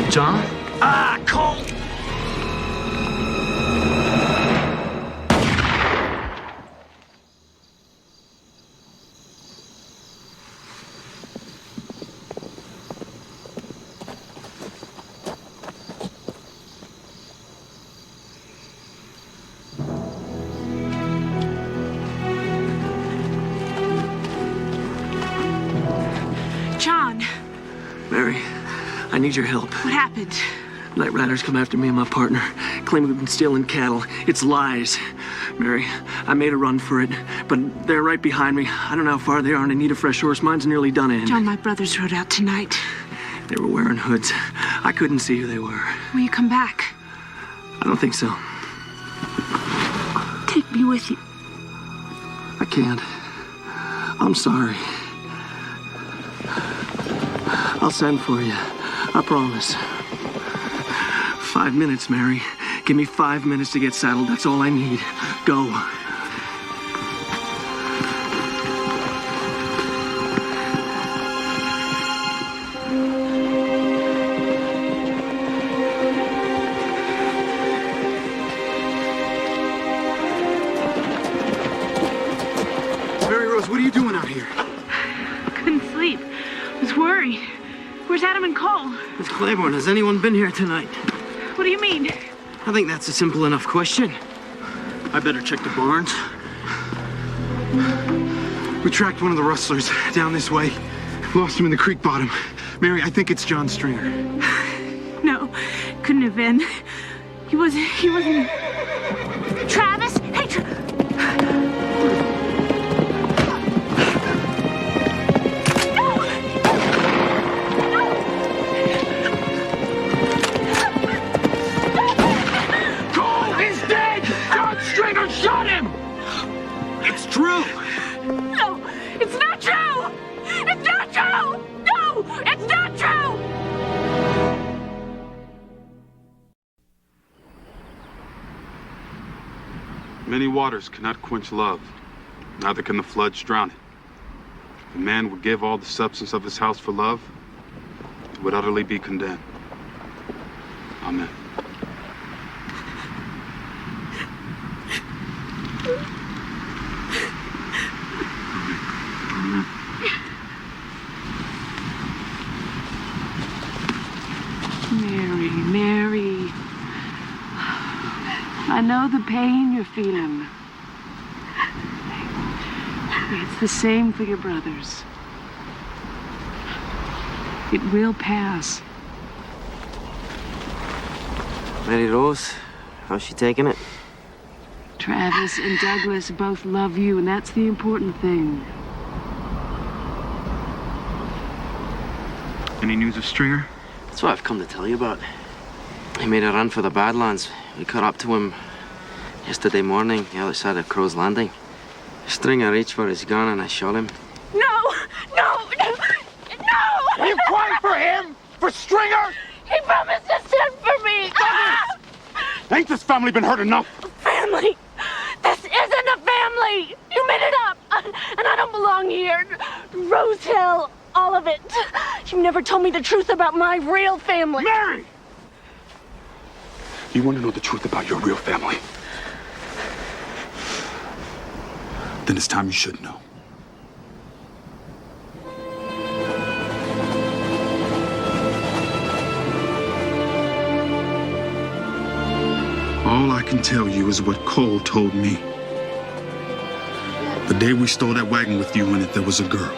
John? Ah, Cole! John, Mary, I need your help. what happened? Night Riders come after me and my partner, claiming we've been stealing cattle. It's lies. Mary, I made a run for it, but they're right behind me. I don't know how far they are, and I need a fresh horse. Mine's nearly done in. John, my brothers rode out tonight. They were wearing hoods. I couldn't see who they were. Will you come back? I don't think so. Take me with you. I can't. I'm sorry. I'll send for you. I promise. 5 minutes, Mary. Give me 5 minutes to get saddled. That's all I need. Go. Mary Rose, what are you doing out here? Couldn't sleep. Was worried. Where's Adam and Cole? Miss Claiborne, has anyone been here tonight? What do you mean? I think that's a simple enough question. I better check the barns. We tracked one of the rustlers down this way. Lost him in the creek bottom. Mary, I think it's John Stringer. No, couldn't have been. He wasn't. Travis? Hey, Cole is dead! John Stringer shot him! It's true! No, it's not true! It's not true! No, it's not true! Many waters cannot quench love, neither can the floods drown it. If a man would give all the substance of his house for love, he would utterly be condemned. Amen. Mary, Mary. I know the pain you're feeling. It's the same for your brothers. It will pass. Mary Rose, how's she taking it? Travis and Douglas both love you, and that's the important thing. Any news of Stringer? That's what I've come to tell you about. He made a run for the Badlands. We caught up to him yesterday morning, the other side of Crow's Landing. Stringer reached for his gun and I shot him. No! No! No! No! Are you crying for him? For Stringer? He promised to send for me! Ain't this family been hurt enough? Family! This isn't a family! You made it up! And I don't belong here. Rose Hill, all of it. You never told me the truth about my real family. Mary! You want to know the truth about your real family? Then it's time you should know. All I can tell you is what Cole told me. The day we stole that wagon with you in it, there was a girl.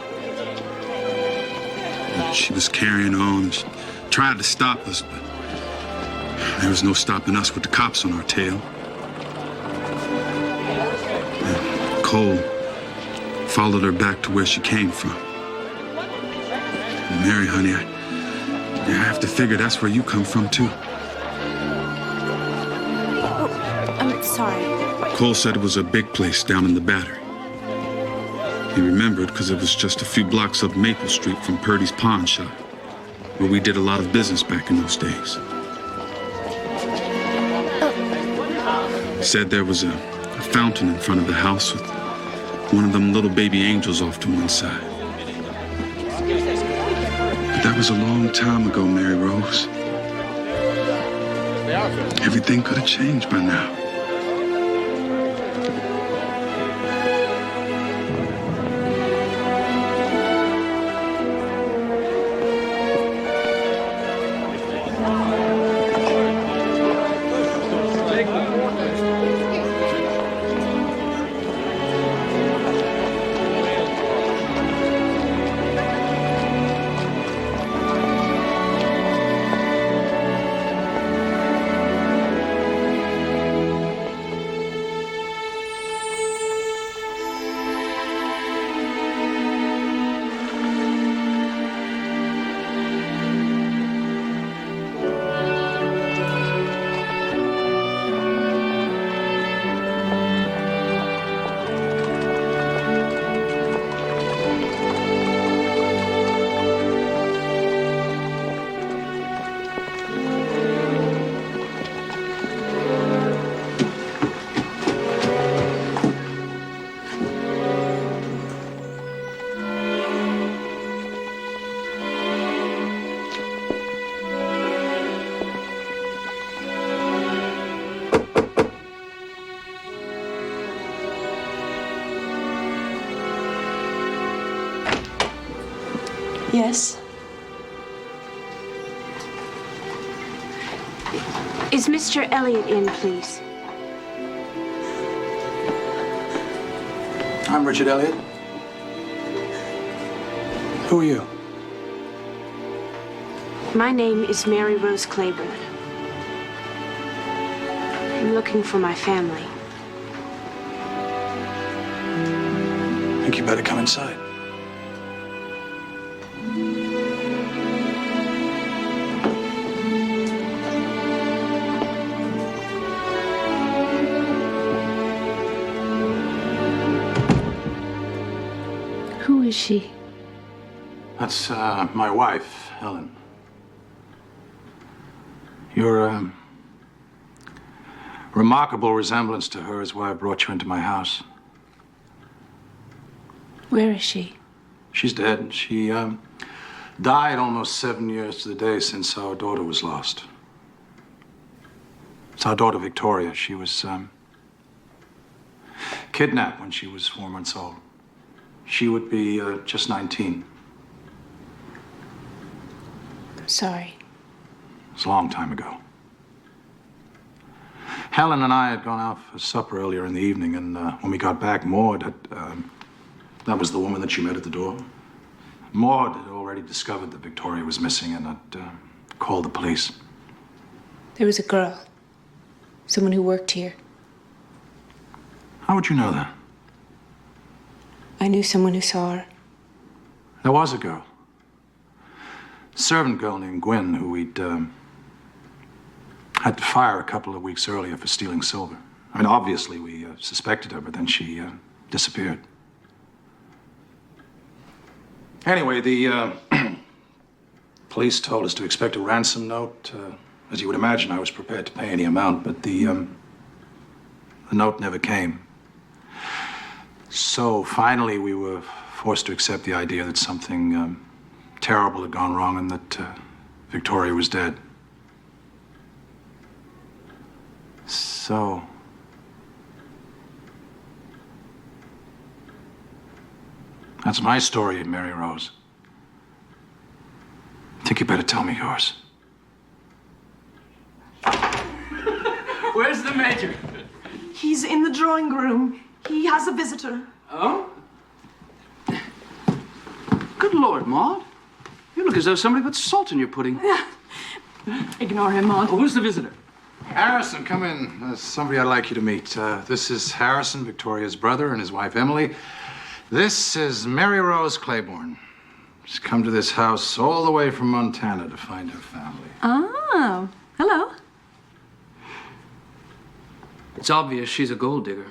She was carrying on. She tried to stop us, but there was no stopping us with the cops on our tail. And Cole followed her back to where she came from. Mary, honey, I have to figure that's where you come from, too. Oh, I'm sorry. Cole said it was a big place down in the Battery. He remembered because it was just a few blocks up Maple Street from Purdy's pawn shop, where we did a lot of business back in those days. Said there was a fountain in front of the house with one of them little baby angels off to one side. But that was a long time ago, Mary Rose. Everything could have changed by now. Yes? Is Mr. Elliot in, please? I'm Richard Elliot. Who are you? My name is Mary Rose Claiborne. I'm looking for my family. I think you better come inside. Who is she? That's my wife, Helen. Your remarkable resemblance to her is why I brought you into my house. Where is she? She's dead. She died almost 7 years to the day since our daughter was lost. It's our daughter, Victoria. She was kidnapped when she was 4 months old. She would be just 19. Sorry. It was a long time ago. Helen and I had gone out for supper earlier in the evening, and when we got back, Maud had... that was the woman that you met at the door. Maud had already discovered that Victoria was missing and had called the police. There was a girl. Someone who worked here. How would you know that? I knew someone who saw her. There was a girl. A servant girl named Gwen who we'd had to fire a couple of weeks earlier for stealing silver. I mean, obviously we suspected her, but then she disappeared. Anyway, the police told us to expect a ransom note. As you would imagine, I was prepared to pay any amount, but the note never came. So finally, we were forced to accept the idea that something terrible had gone wrong and that Victoria was dead. So... that's my story, Mary Rose. I think you better tell me yours. Where's the Major? He's in the drawing room. He has a visitor. Oh? Good Lord, Maud. You look as though somebody put salt in your pudding. Ignore him, Maud. Oh, who's the visitor? Harrison, come in. There's somebody I'd like you to meet. This is Harrison, Victoria's brother, and his wife, Emily. This is Mary Rose Claiborne. She's come to this house all the way from Montana to find her family. Oh, hello. It's obvious she's a gold digger.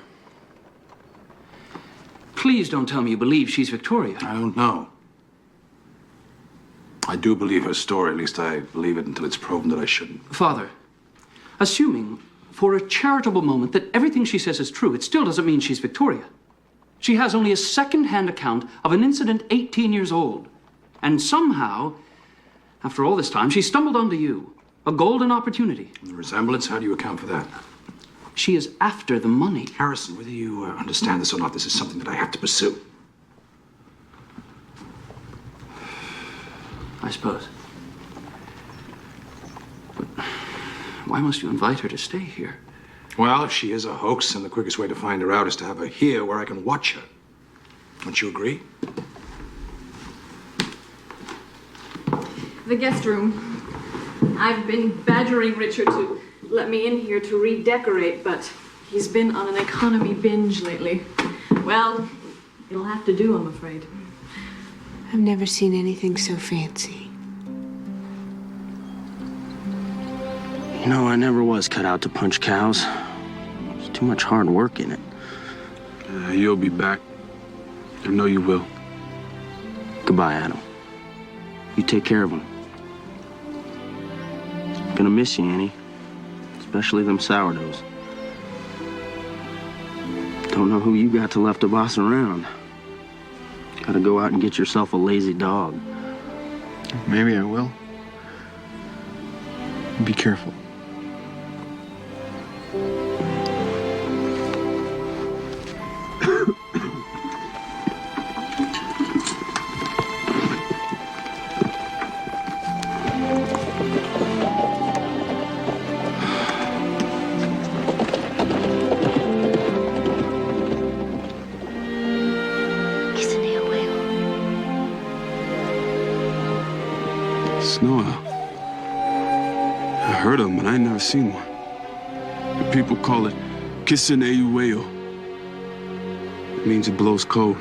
Please don't tell me you believe she's Victoria. I don't know. I do believe her story. At least I believe it until it's proven that I shouldn't. Father, assuming for a charitable moment that everything she says is true, it still doesn't mean she's Victoria. She has only a second-hand account of an incident 18 years old. And somehow, after all this time, she stumbled onto you. A golden opportunity. The resemblance? How do you account for that? She is after the money. Harrison, whether you understand this or not, this is something that I have to pursue. I suppose. But why must you invite her to stay here? Well, if she is a hoax, then the quickest way to find her out is to have her here where I can watch her. Don't you agree? The guest room. I've been badgering Richard to let me in here to redecorate, but he's been on an economy binge lately. Well, it'll have to do, I'm afraid. I've never seen anything so fancy. You know, I never was cut out to punch cows. There's too much hard work in it. You'll be back. I know you will. Goodbye, Adam. You take care of him. Gonna miss you, Annie. Especially them sourdoughs. Don't know who you got to left to boss around. Gotta go out and get yourself a lazy dog. Maybe I will. Be careful. Snow owl. I heard of them, but I ain't never seen one. The people call it Kisineuweo. It means it blows cold.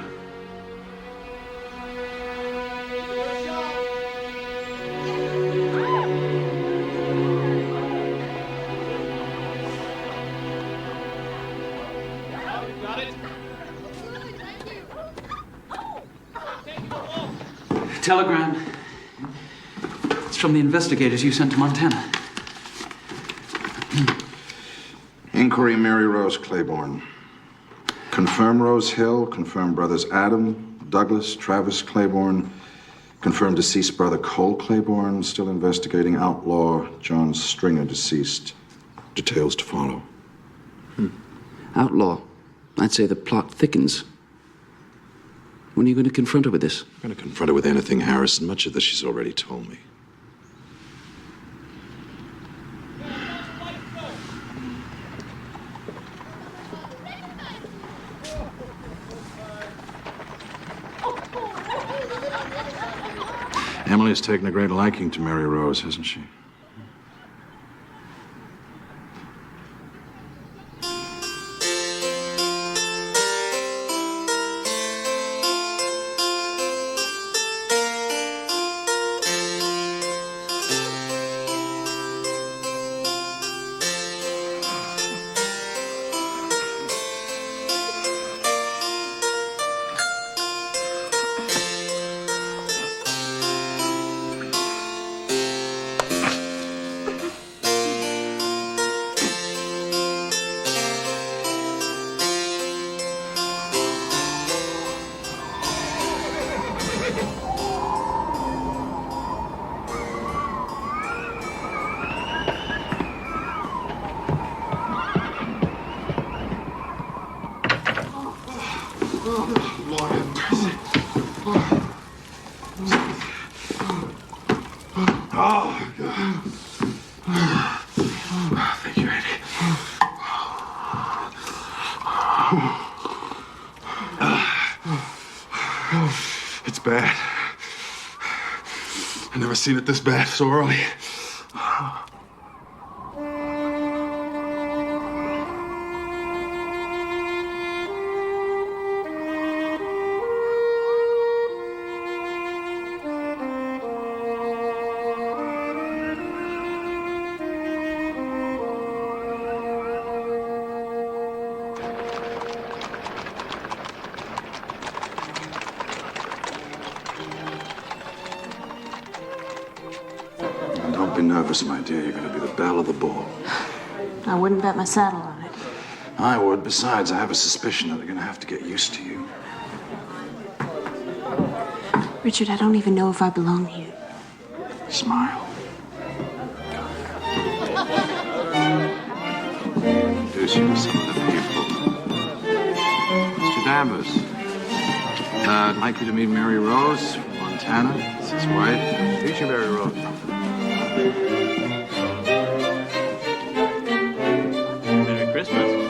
Telegram. It's from the investigators you sent to Montana. Inquiry Mary Rose Claiborne. Confirm Rose Hill. Confirm brothers Adam, Douglas, Travis Claiborne. Confirm deceased brother Cole Claiborne. Still investigating outlaw John Stringer, deceased. Details to follow. Outlaw. I'd say the plot thickens. When are you going to confront her with this? I'm going to confront her with anything, Harrison. Much of this she's already told me. Emily has taken a great liking to Mary Rose, hasn't she? Thank you, Andy. It's bad. I've never seen it this bad so early. nervous, my dear. You're going to be the belle of the ball. I wouldn't bet my saddle on it. I would. Besides, I have a suspicion that they're going to have to get used to you. Richard, I don't even know if I belong here. Smile. Introduce you to some of the people. Mr. Danvers. I'd like you to meet Mary Rose from Montana. This is his wife. Meet you, Mary Rose. Merry Christmas.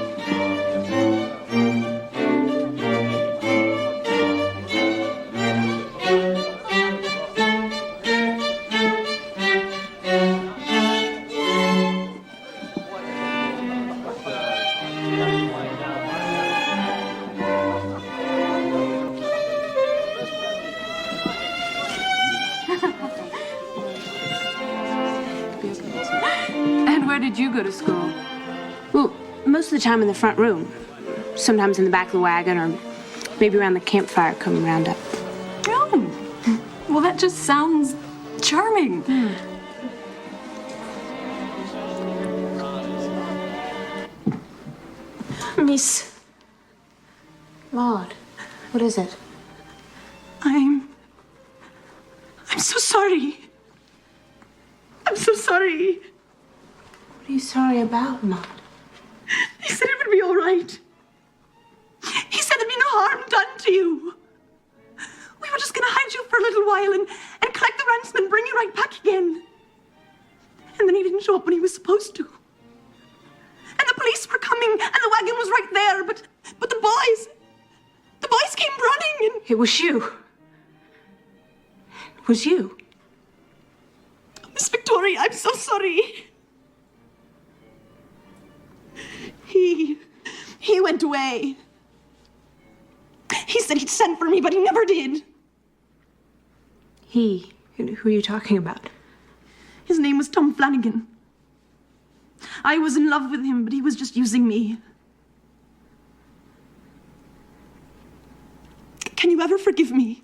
And where did you go to school? Well, most of the time in the front room. Sometimes in the back of the wagon or maybe around the campfire coming round up. Oh, well, that just sounds charming. Miss Maud, what is it? I'm so sorry. I'm so sorry. What are you sorry about, Maud? He said it would be all right. He said there'd be no harm done to you. We were just gonna hide you for a little while and collect the ransom and bring you right back again. And then he didn't show up when he was supposed to. And the police were coming and the wagon was right there, but the boys came running and... It was you. It was you. Miss Victoria, I'm so sorry. He went away. He said he'd send for me, but he never did. He? Who are you talking about? His name was Tom Flanagan. I was in love with him, but he was just using me. Can you ever forgive me?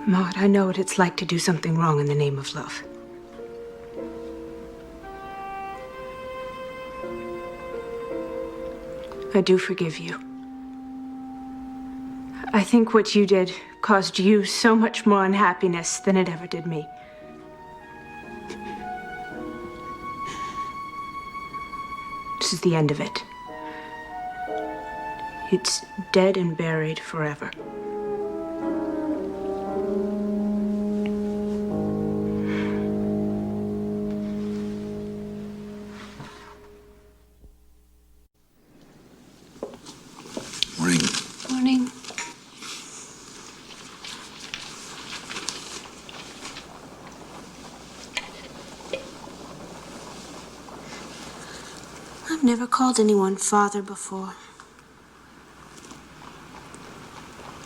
Maud, I know what it's like to do something wrong in the name of love. I do forgive you. I think what you did caused you so much more unhappiness than it ever did me. This is the end of it. It's dead and buried forever. Morning. Morning. I've never called anyone father before.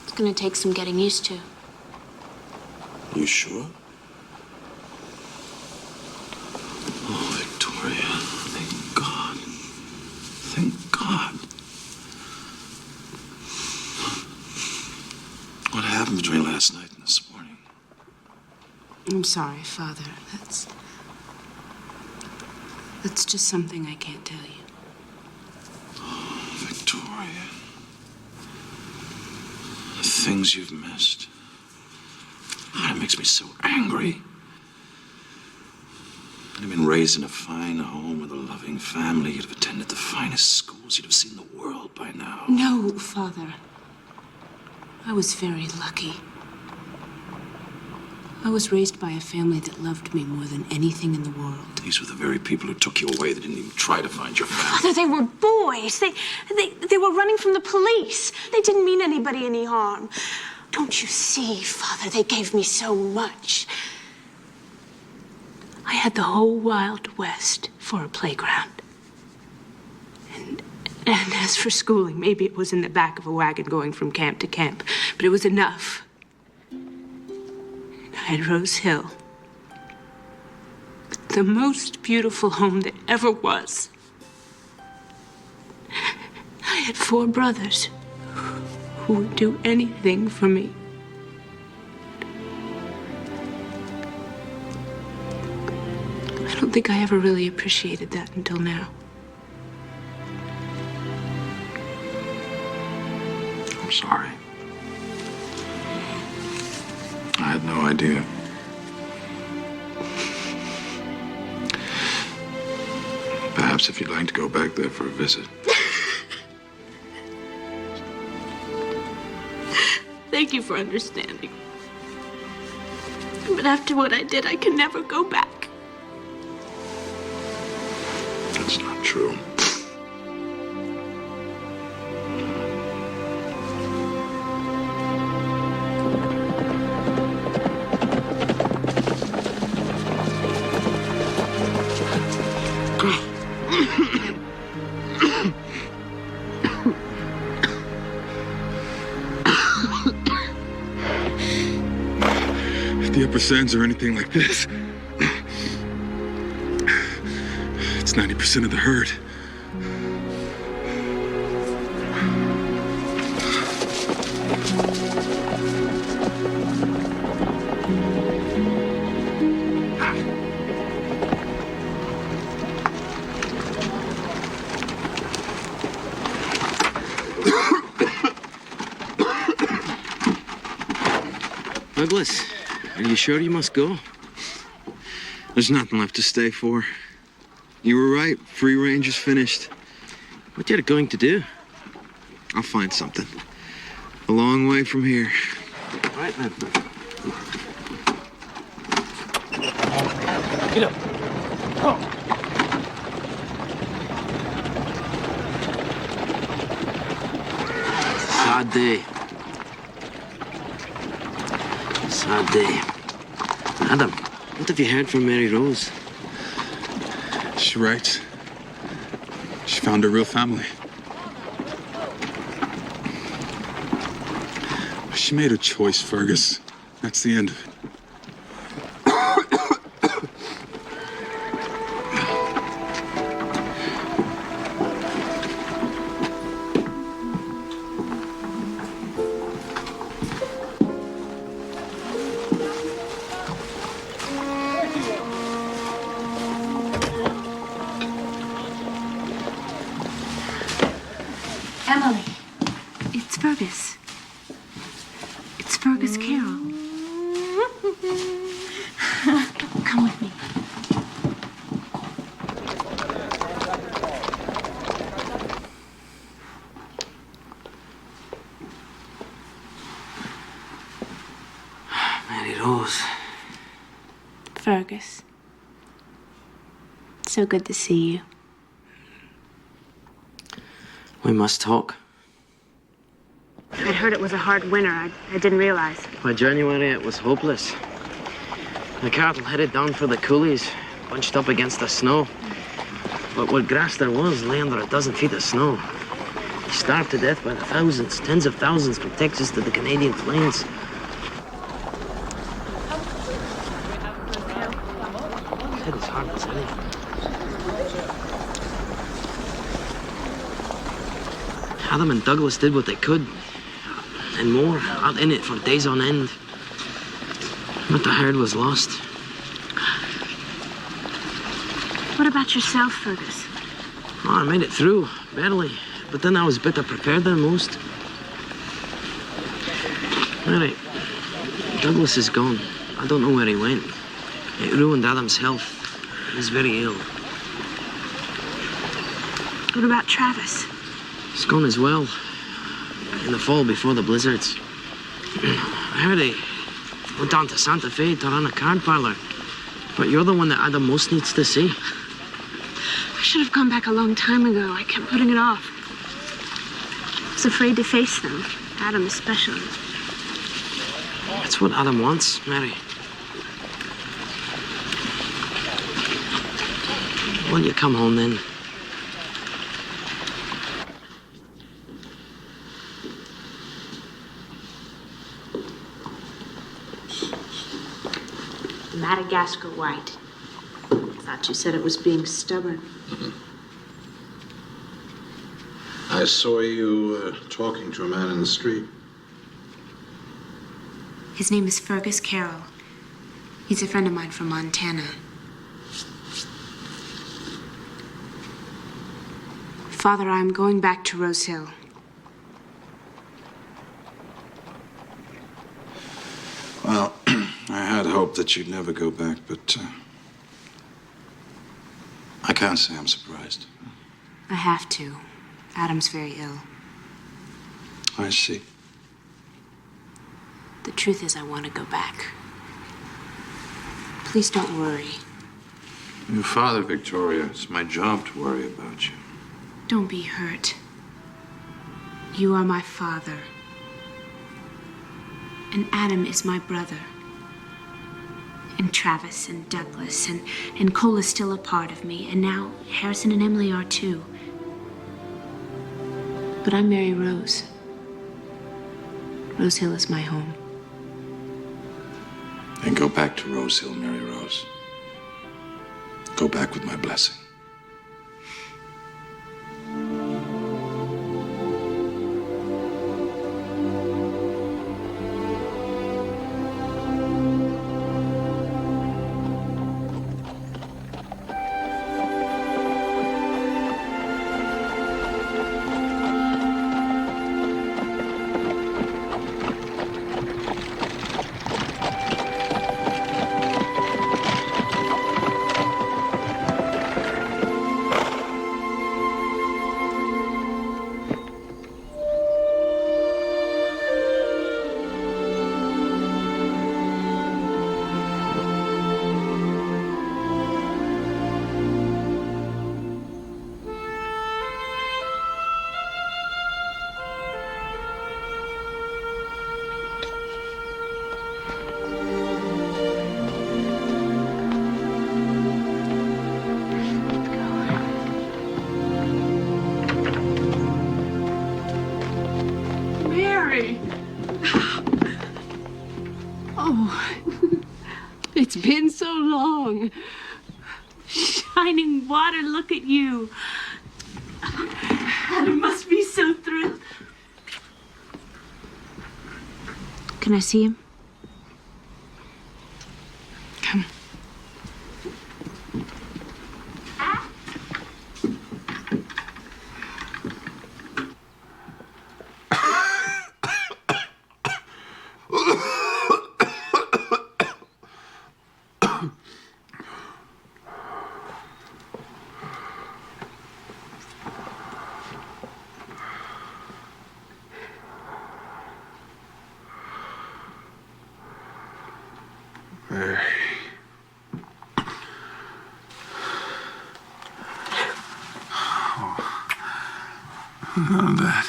It's gonna take some getting used to. You sure? Oh, Victoria, thank God. Thank God. What happened between last night and this morning? I'm sorry, Father. That's just something I can't tell you. Oh, Victoria. The things you've missed. Oh, it makes me so angry. You'd have been raised in a fine home with a loving family. You'd have attended the finest schools. You'd have seen the world by now. No, Father. I was very lucky. I was raised by a family that loved me more than anything in the world. These were the very people who took you away. They didn't even try to find your family. Father, they were boys. They were running from the police. They didn't mean anybody any harm. Don't you see, Father? They gave me so much. I had the whole Wild West for a playground. And as for schooling, maybe it was in the back of a wagon going from camp to camp, but it was enough. And I had Rose Hill. The most beautiful home that ever was. I had 4 brothers who would do anything for me. I don't think I ever really appreciated that until now. I'm sorry. I had no idea. Perhaps if you'd like to go back there for a visit. Thank you for understanding. But after what I did, I can never go back. That's not true. If the upper sands are anything like this, it's 90% of the herd. Douglas, are you sure you must go? There's nothing left to stay for. You were right. Free range is finished. What you're going to do? I'll find something. A long way from here. All right, man. Get up. Oh. Sad day. Sad day. Adam, what have you heard from Mary Rose? She writes. She found her real family. She made her choice, Fergus. That's the end of it. Emily, it's Fergus. It's Fergus Carroll. Come with me. Mary Rose. Fergus. So good to see you. We must talk. I'd heard it was a hard winter. I didn't realize. By January, it was hopeless. The cattle headed down for the coulees, bunched up against the snow. But what grass there was lay under a dozen feet of snow. They starved to death by the thousands, tens of thousands from Texas to the Canadian plains. His head is hard as anything. Adam and Douglas did what they could, and more, out in it for days on end. But the herd was lost. What about yourself, Fergus? Oh, I made it through, barely. But then I was better prepared than most. Mary, Douglas is gone. I don't know where he went. It ruined Adam's health. He's very ill. What about Travis? He's gone as well. In the fall before the blizzards. I heard he went down to Santa Fe to run a card parlor. But you're the one that Adam most needs to see. I should have gone back a long time ago. I kept putting it off. I was afraid to face them. Adam especially. That's what Adam wants, Mary. Will you come home then? Madagascar white. I thought you said it was being stubborn. I saw you talking to a man in the street. His name is Fergus Carroll. He's a friend of mine from Montana. Father, I'm going back to Rose Hill. Well, I had hoped that you'd never go back, but I can't say I'm surprised. I have to. Adam's very ill. I see. The truth is, I want to go back. Please don't worry. Your father, Victoria. It's my job to worry about you. Don't be hurt. You are my father. And Adam is my brother. And Travis and Douglas and Cole is still a part of me. And now Harrison and Emily are too. But I'm Mary Rose. Rose Hill is my home. Then go back to Rose Hill, Mary Rose. Go back with my blessing. It's been so long. Shining water, look at you. Adam must be so thrilled. Can I see him? Come. None of that.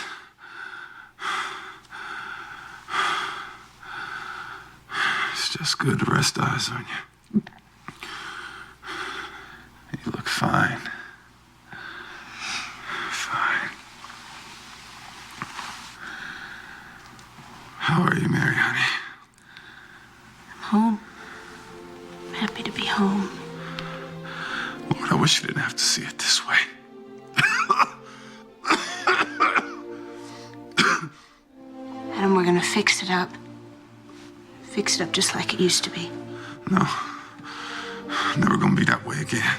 It's just good to rest eyes on you. You look fine. Fine. How are you, Mary, honey? I'm home. I'm happy to be home. Lord, I wish you didn't have to see it this way. Adam, we're gonna fix it up. Fix it up just like it used to be. No. Never gonna be that way again.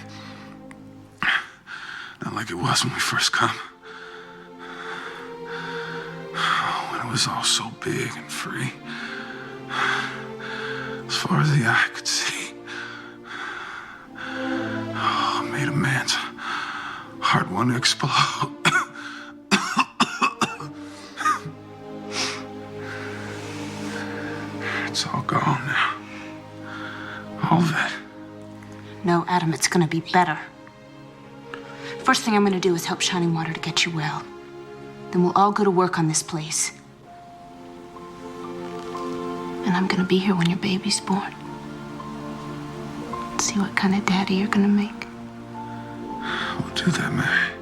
Not like it was when we first come. When it was all so big and free. As far as the eye could see. Oh, it made a man's heart want to explode. It's all gone now. All of it. No, Adam, it's gonna be better. First thing I'm gonna do is help Shining Water to get you well. Then we'll all go to work on this place. And I'm gonna be here when your baby's born. See what kind of daddy you're gonna make. We'll do that, Mary.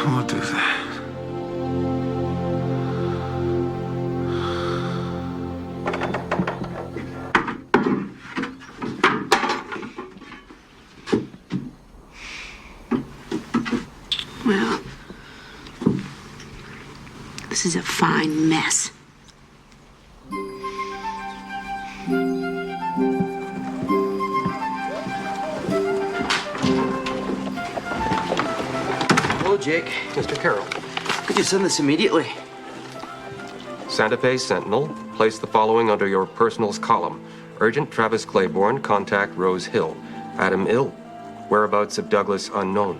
We'll do that. Well, this is a fine mess. Hello, Jake. Mr. Carroll. Could you send this immediately? Santa Fe Sentinel, place the following under your personals column. Urgent Travis Claiborne, contact Rose Hill. Adam ill. Whereabouts of Douglas unknown.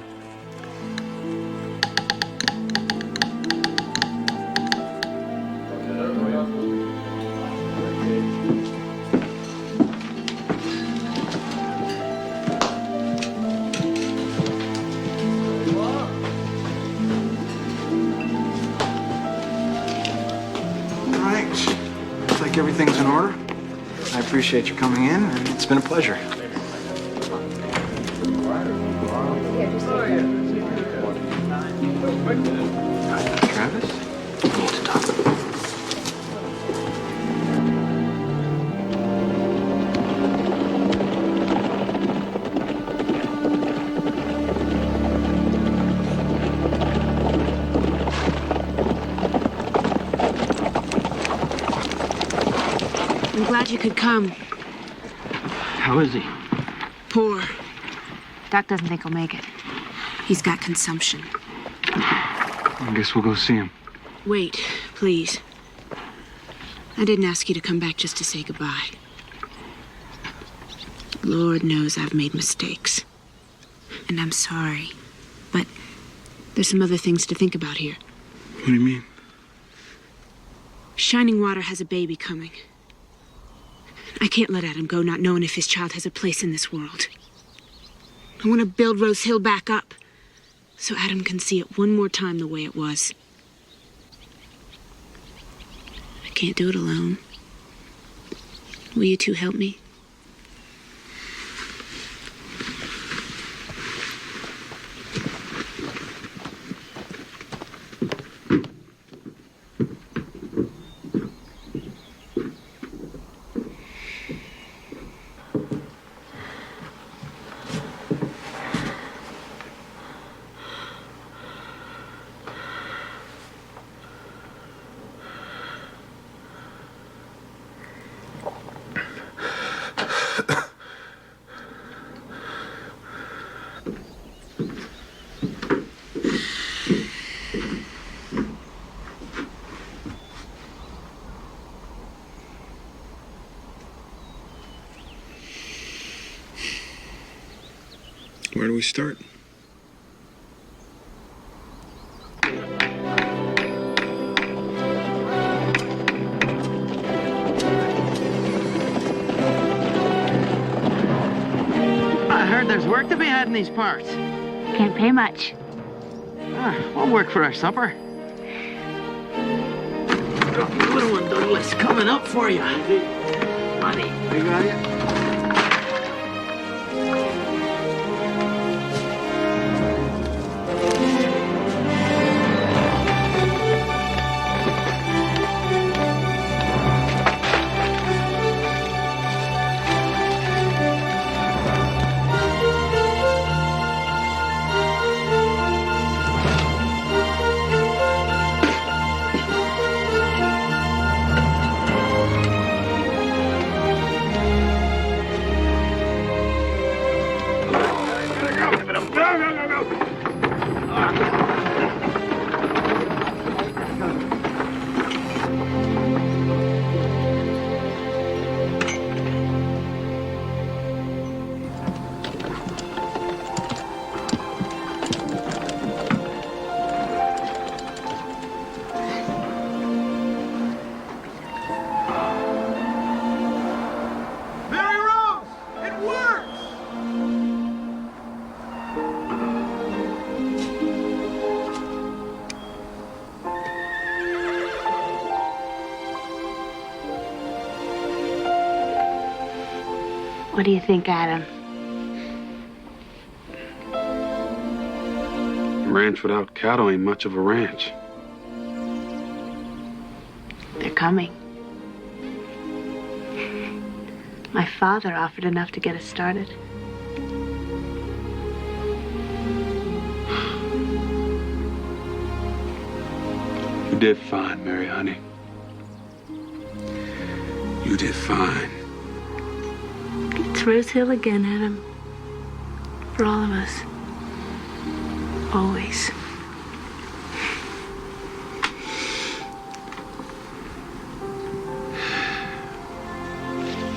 All right. Looks like everything's in order. I appreciate you coming in, and it's been a pleasure. Travis? We need to talk. I'm glad you could come. How is he? Poor. Doc doesn't think he'll make it. He's got consumption. I guess we'll go see him. Wait, please. I didn't ask you to come back just to say goodbye. Lord knows I've made mistakes. And I'm sorry. But there's some other things to think about here. What do you mean? Shining Water has a baby coming. I can't let Adam go not knowing if his child has a place in this world. I want to build Rose Hill back up so Adam can see it one more time the way it was. I can't do it alone. Will you two help me? Where do we start? I heard there's work to be had in these parts. Can't pay much. We'll work for our supper. Got the little one, Douglas, coming up for you. Buddy. I got you. What do you think, Adam? A ranch without cattle ain't much of a ranch. They're coming. My father offered enough to get us started. You did fine, Mary, honey. You did fine. It's Rose Hill again, Adam. For all of us. Always.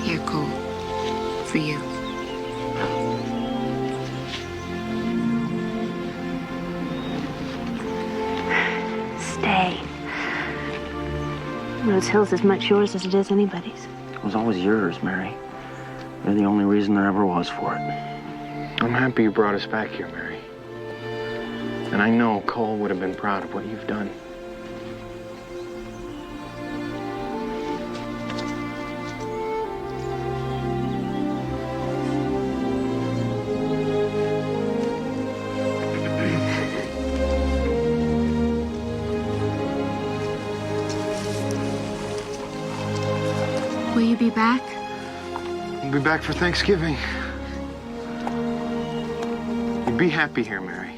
Here, Cole. For you. Stay. Rose Hill's as much yours as it is anybody's. It was always yours, Mary. You're the only reason there ever was for it. I'm happy you brought us back here, Mary. And I know Cole would have been proud of what you've done. Will you be back? We'll be back for Thanksgiving. You'd be happy here, Mary.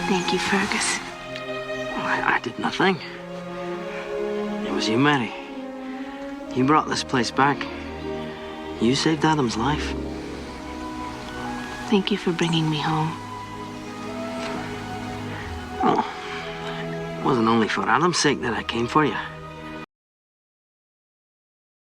Thank you, Fergus. I did nothing. It was you, Mary. You brought this place back. You saved Adam's life. Thank you for bringing me home. Oh, it wasn't only for Adam's sake that I came for you.